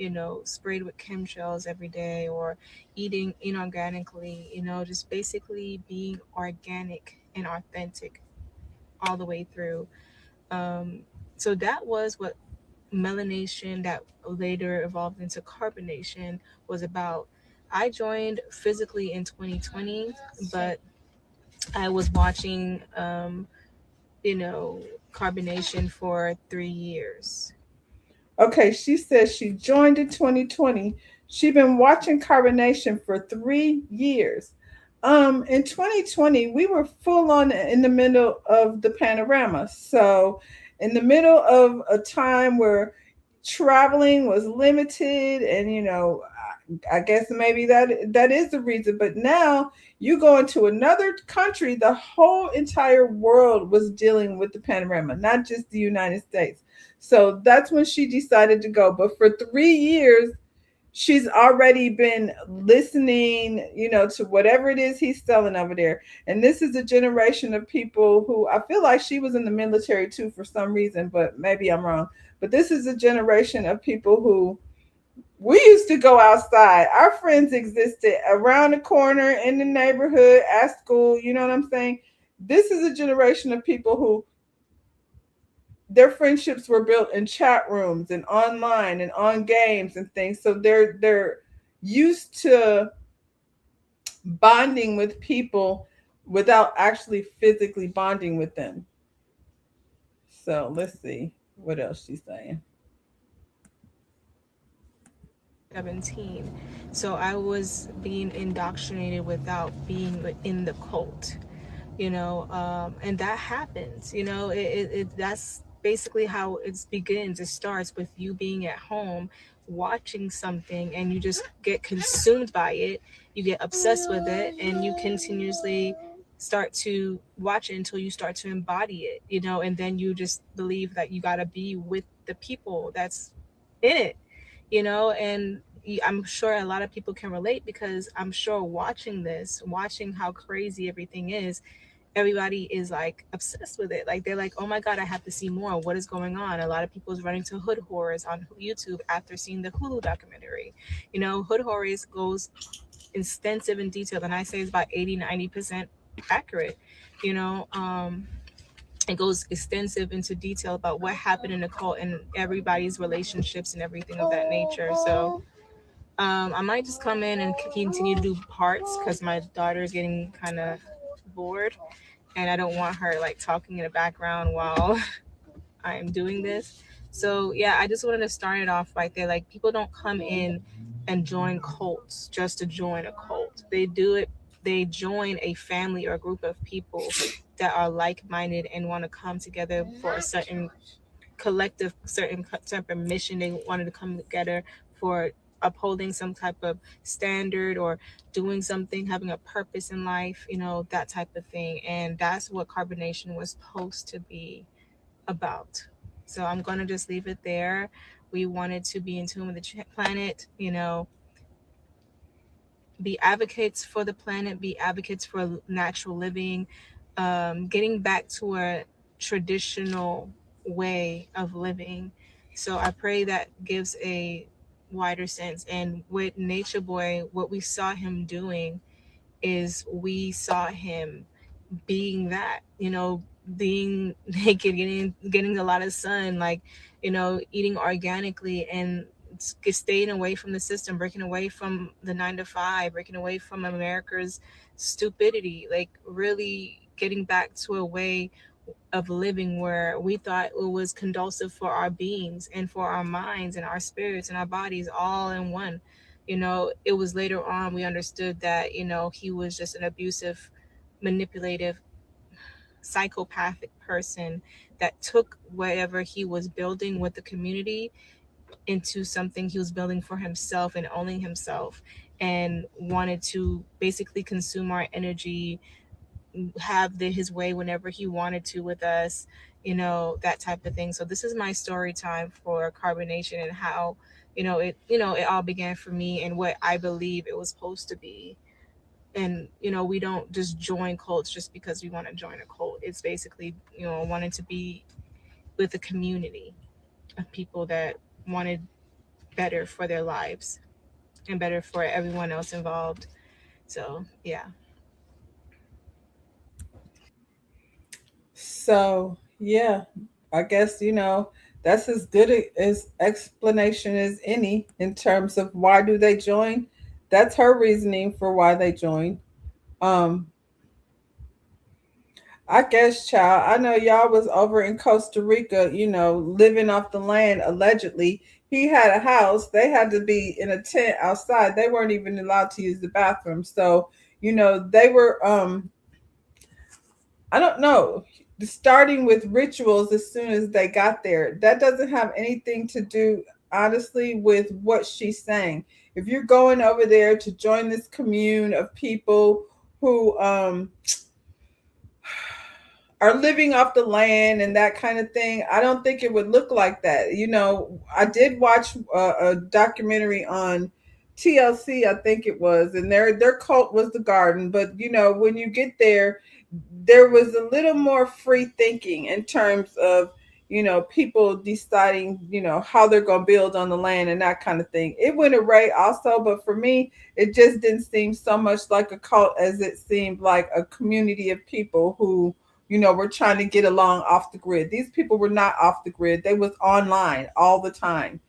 sprayed with chemtrails every day or eating inorganically, just basically being organic and authentic all the way through. So that was what melanation, that later evolved into carbonation, was about. I joined physically in 2020, but I was watching, carbonation for 3 years. Okay, she says she joined in 2020. She's been watching carbonation for 3 years. In 2020, we were full on in the middle of the panorama. So, in the middle of a time where traveling was limited, and I guess maybe that is the reason. But now you go into another country, the whole entire world was dealing with the panorama, not just the United States. So that's when she decided to go. But for 3 years, she's already been listening, to whatever it is he's selling over there. And this is a generation of people who, I feel like she was in the military too for some reason, but maybe I'm wrong. But this is a generation of people who, we used to go outside. Our friends existed around the corner, in the neighborhood, at school. You know what I'm saying? This is a generation of people who, their friendships were built in chat rooms and online and on games and things. So they're used to bonding with people without actually physically bonding with them. So let's see what else she's saying. 17. So I was being indoctrinated without being in the cult, and that happens, that's basically how it begins. It starts with you being at home watching something, and you just get consumed by it. You get obsessed with it, and you continuously start to watch it until you start to embody it, and then you just believe that you got to be with the people that's in it, and I'm sure a lot of people can relate, because I'm sure watching how crazy everything is, everybody is like obsessed with it. Like, they're like, oh my God, I have to see more. What is going on? A lot of people is running to Hood Horrors on YouTube after seeing the Hulu documentary. Hood Horrors goes extensive and detailed, and I say it's about 80-90% accurate. It goes extensive into detail about what happened in the cult and everybody's relationships and everything of that nature. So I might just come in and continue to do parts, because my daughter is getting kind of bored, and I don't want her like talking in the background while I'm doing this. So yeah, I just wanted to start it off right there. Like, people don't come in and join cults just to join a cult. They do it. They join a family or a group of people that are like-minded and want to come together for a certain collective, certain type of mission. They wanted to come together for upholding some type of standard or doing something, having a purpose in life, that type of thing. And that's what carbonation was supposed to be about. So I'm going to just leave it there. We wanted to be in tune with the planet, be advocates for the planet, be advocates for natural living, getting back to a traditional way of living. So I pray that gives a wider sense. And with Nature Boy, what we saw him doing is we saw him being that, being naked, getting a lot of sun, like, eating organically and staying away from the system, breaking away from the 9-to-5, breaking away from America's stupidity, like really getting back to a way of living where we thought it was conducive for our beings and for our minds and our spirits and our bodies all in one. It was later on we understood that, he was just an abusive, manipulative, psychopathic person that took whatever he was building with the community into something he was building for himself and owning himself, and wanted to basically consume our energy, have his way whenever he wanted to with us, that type of thing. So this is my story time for carbonation and how, it all began for me and what I believe it was supposed to be. And, we don't just join cults just because we want to join a cult. It's basically, wanting to be with a community of people that wanted better for their lives and better for everyone else involved. So, yeah. So, yeah, I guess, that's as good as explanation as any in terms of why do they join. That's her reasoning for why they join. Um, I guess, child, I know y'all was over in Costa Rica, living off the land allegedly. He had a house. They had to be in a tent outside. They weren't even allowed to use the bathroom. So, they were I don't know, starting with rituals as soon as they got there. That doesn't have anything to do, honestly, with what she's saying. If you're going over there to join this commune of people who are living off the land and that kind of thing, I don't think it would look like that. I did watch a documentary on TLC, I think it was, and their cult was the garden. But when you get there was a little more free thinking in terms of people deciding how they're going to build on the land and that kind of thing. It went away also, but for me it just didn't seem so much like a cult as it seemed like a community of people who were trying to get along off the grid. These people were not off the grid. They was online all the time.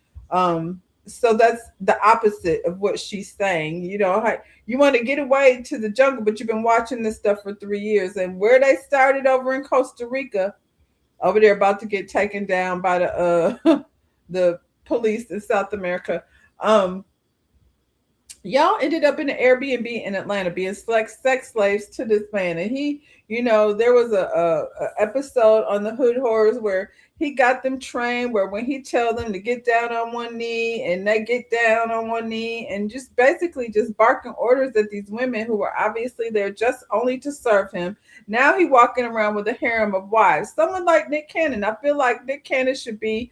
So that's the opposite of what she's saying. You want to get away to the jungle, but you've been watching this stuff for 3 years. And where they started over in Costa Rica, over there about to get taken down by the the police in South America. Y'all ended up in an Airbnb in Atlanta being sex slaves to this man. And he, there was a episode on the Hood Horrors where he got them trained where when he tell them to get down on one knee and they get down on one knee and just basically just barking orders at these women who were obviously there just only to serve him. Now he walking around with a harem of wives. Someone like Nick Cannon. I feel like Nick Cannon should be,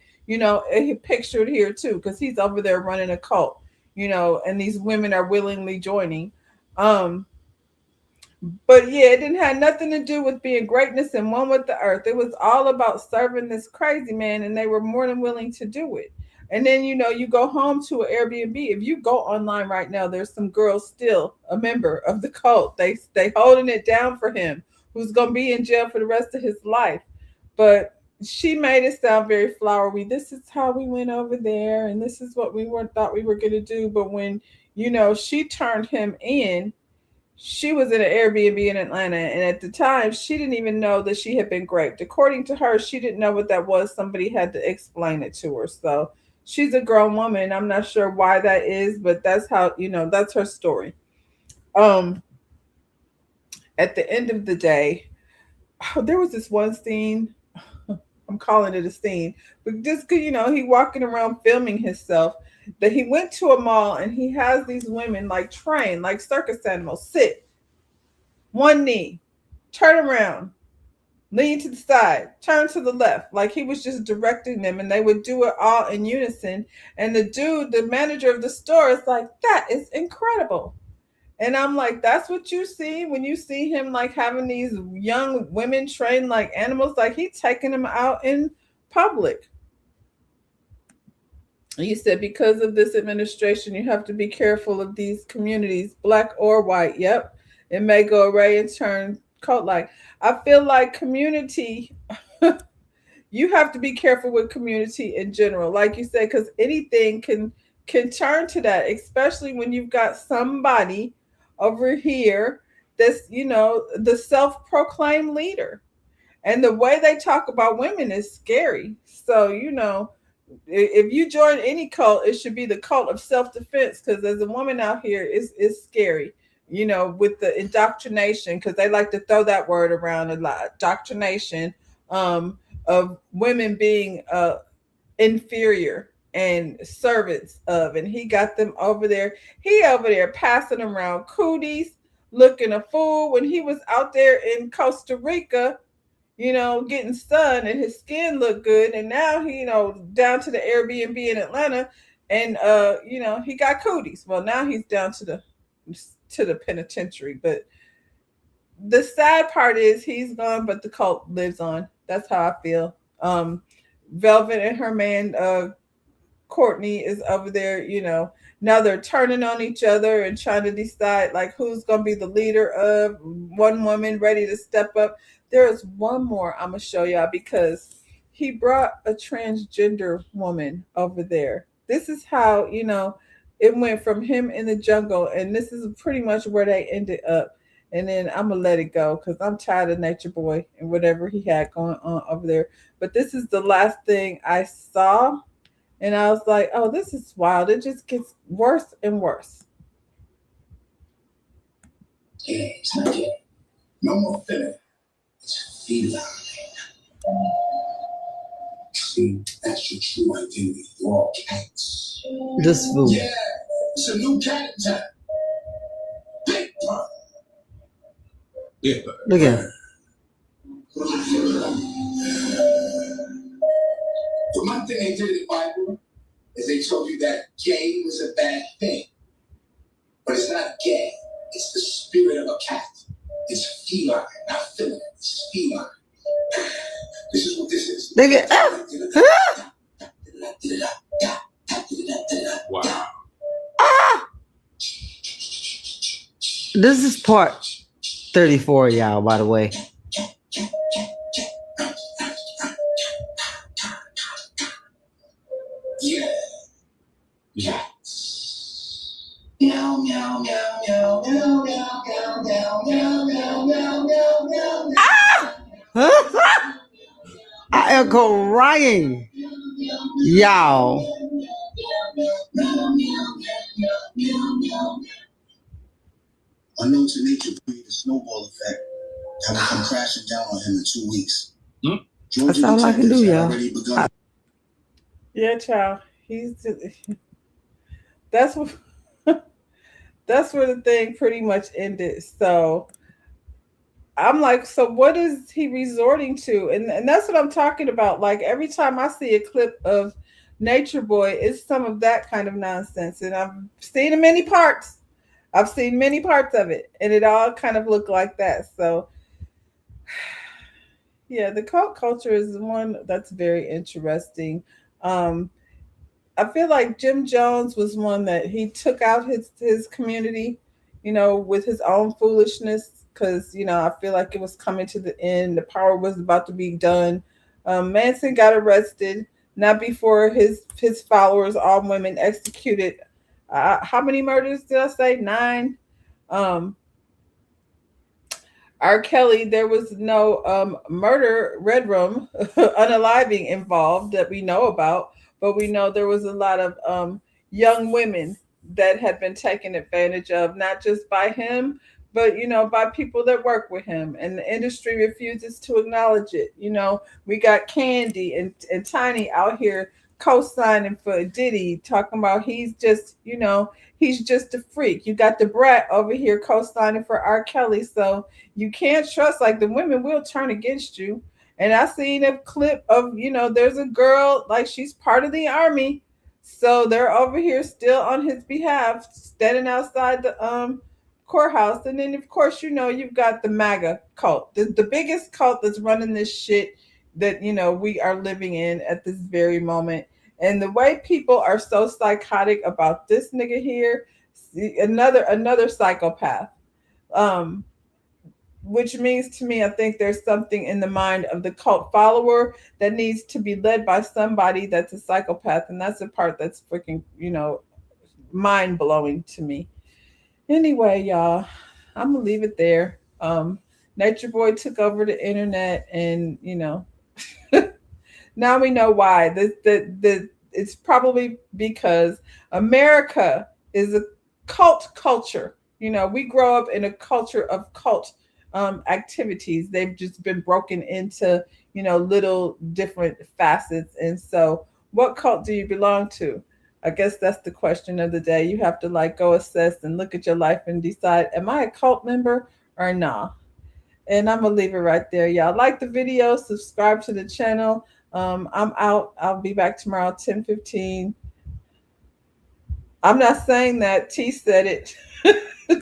pictured here too, because he's over there running a cult. And these women are willingly joining. But yeah, it didn't have nothing to do with being greatness and one with the earth. It was all about serving this crazy man, and they were more than willing to do it. And then, you go home to an Airbnb. If you go online right now, there's some girls still a member of the cult. They holding it down for him, who's going to be in jail for the rest of his life. But she made it sound very flowery. This is how we went over there, and this is what we thought we were going to do. But when, she turned him in, she was in an Airbnb in Atlanta, and at the time, she didn't even know that she had been raped. According to her, she didn't know what that was. Somebody had to explain it to her. So she's a grown woman. I'm not sure why that is, but that's how, that's her story. At the end of the day, there was this one scene. I'm calling it a scene, but just he walking around filming himself, that he went to a mall and he has these women like trained like circus animals, sit, one knee, turn around, lean to the side, turn to the left, like he was just directing them, and they would do it all in unison. And the manager of the store is like, that is incredible. And I'm like, that's what you see when you see him like having these young women trained like animals, like he's taking them out in public. He said, because of this administration, you have to be careful of these communities, black or white. Yep. It may go away and turn cult-like. I feel like community, you have to be careful with community in general, like you said, because anything can turn to that, especially when you've got somebody over here that's, the self-proclaimed leader. And the way they talk about women is scary. So, if you join any cult, it should be the cult of self-defense, because as a woman out here, it's scary, with the indoctrination, because they like to throw that word around a lot, indoctrination of women being inferior and servants of, and he got them over there. He over there passing around cooties, looking a fool when he was out there in Costa Rica, getting sun, and his skin looked good. And now he, down to the Airbnb in Atlanta, and he got cooties. Well, now he's down to the penitentiary. But the sad part is he's gone, but the cult lives on. That's how I feel. Velvet and her man Courtney is over there, now they're turning on each other and trying to decide like who's going to be the leader of one woman ready to step up. There is one more I'm going to show y'all, because he brought a transgender woman over there. This is how, it went from him in the jungle, and this is pretty much where they ended up. And then I'm gonna let it go because I'm tired of Nature Boy and whatever he had going on over there. But this is the last thing I saw, and I was like, oh, this is wild. It just gets worse and worse. Yeah, it's not gay. No more feeling. It's feline. See, that's your true identity. You're all cats. This fool. Yeah, it's a new cat in town. Big pun. Yeah, Look at him. The one thing they did in the Bible is they told you that gay was a bad thing. But it's not gay. It's the spirit of a cat. It's feline, not feminine. It's feline. This is what this is. Look at Wow. This is part 34, y'all, by the way. Yeah. Meow, meow, meow, meow, meow, meow, meow, meow, meow, meow, meow, meow, meow. I am crying. Y'all. Unknown to nature breed a snowball effect that will come crashing down on him in 2 weeks. That's all I can do, y'all. Yeah, child. That's what. That's where the thing pretty much ended. So I'm like, so what is he resorting to? And that's what I'm talking about. Like every time I see a clip of Nature Boy, it's some of that kind of nonsense. And I've seen many parts. I've seen many parts of it. And it all kind of looked like that. So yeah, the cult culture is one that's very interesting. I feel like Jim Jones was one that he took out his community, with his own foolishness, because, I feel like it was coming to the end. The power was about to be done. Manson got arrested, not before his followers, all women, executed. How many murders did I say? 9. R. Kelly, there was no murder, red room, unaliving involved that we know about. But we know there was a lot of young women that had been taken advantage of, not just by him, but, by people that work with him. And the industry refuses to acknowledge it. We got Candy and Tiny out here co-signing for Diddy, talking about he's just, he's just a freak. You got the Brat over here co-signing for R. Kelly. So you can't trust, like, the women will turn against you. And I seen a clip of, there's a girl, like, she's part of the army. So they're over here still on his behalf, standing outside the courthouse. And then, of course, you've got the MAGA cult, the biggest cult that's running this shit that, we are living in at this very moment. And the way people are so psychotic about this nigga here, another psychopath. Which means to me, I think there's something in the mind of the cult follower that needs to be led by somebody that's a psychopath. And that's the part that's freaking, mind blowing to me. Anyway, y'all, I'm going to leave it there. Nature Boy took over the internet, and, now we know why. It's probably because America is a cult culture. We grow up in a culture of cult activities. They've just been broken into, little different facets. And so what cult do you belong to? I guess that's the question of the day. You have to go assess and look at your life and decide, am I a cult member or not? And I'm going to leave it right there. Y'all like the video, subscribe to the channel. I'm out. I'll be back tomorrow, 10:15. I'm not saying that. T said it.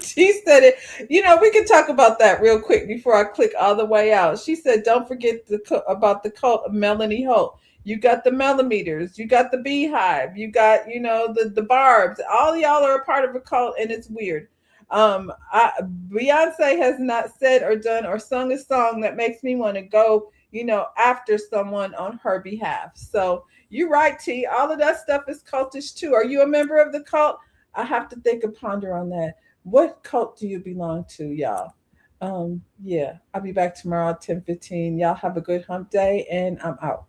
She said it. We can talk about that real quick before I click all the way out. She said, don't forget about the cult of Melanie Holt. You got the Millimeters. You got the Beehive. You got, the Barbs. All y'all are a part of a cult, and it's weird. Beyonce has not said or done or sung a song that makes me want to go, after someone on her behalf. So you're right, T. All of that stuff is cultish too. Are you a member of the cult? I have to think and ponder on that. What cult do you belong to, y'all? Yeah, I'll be back tomorrow at 10:15. Y'all have a good hump day, and I'm out.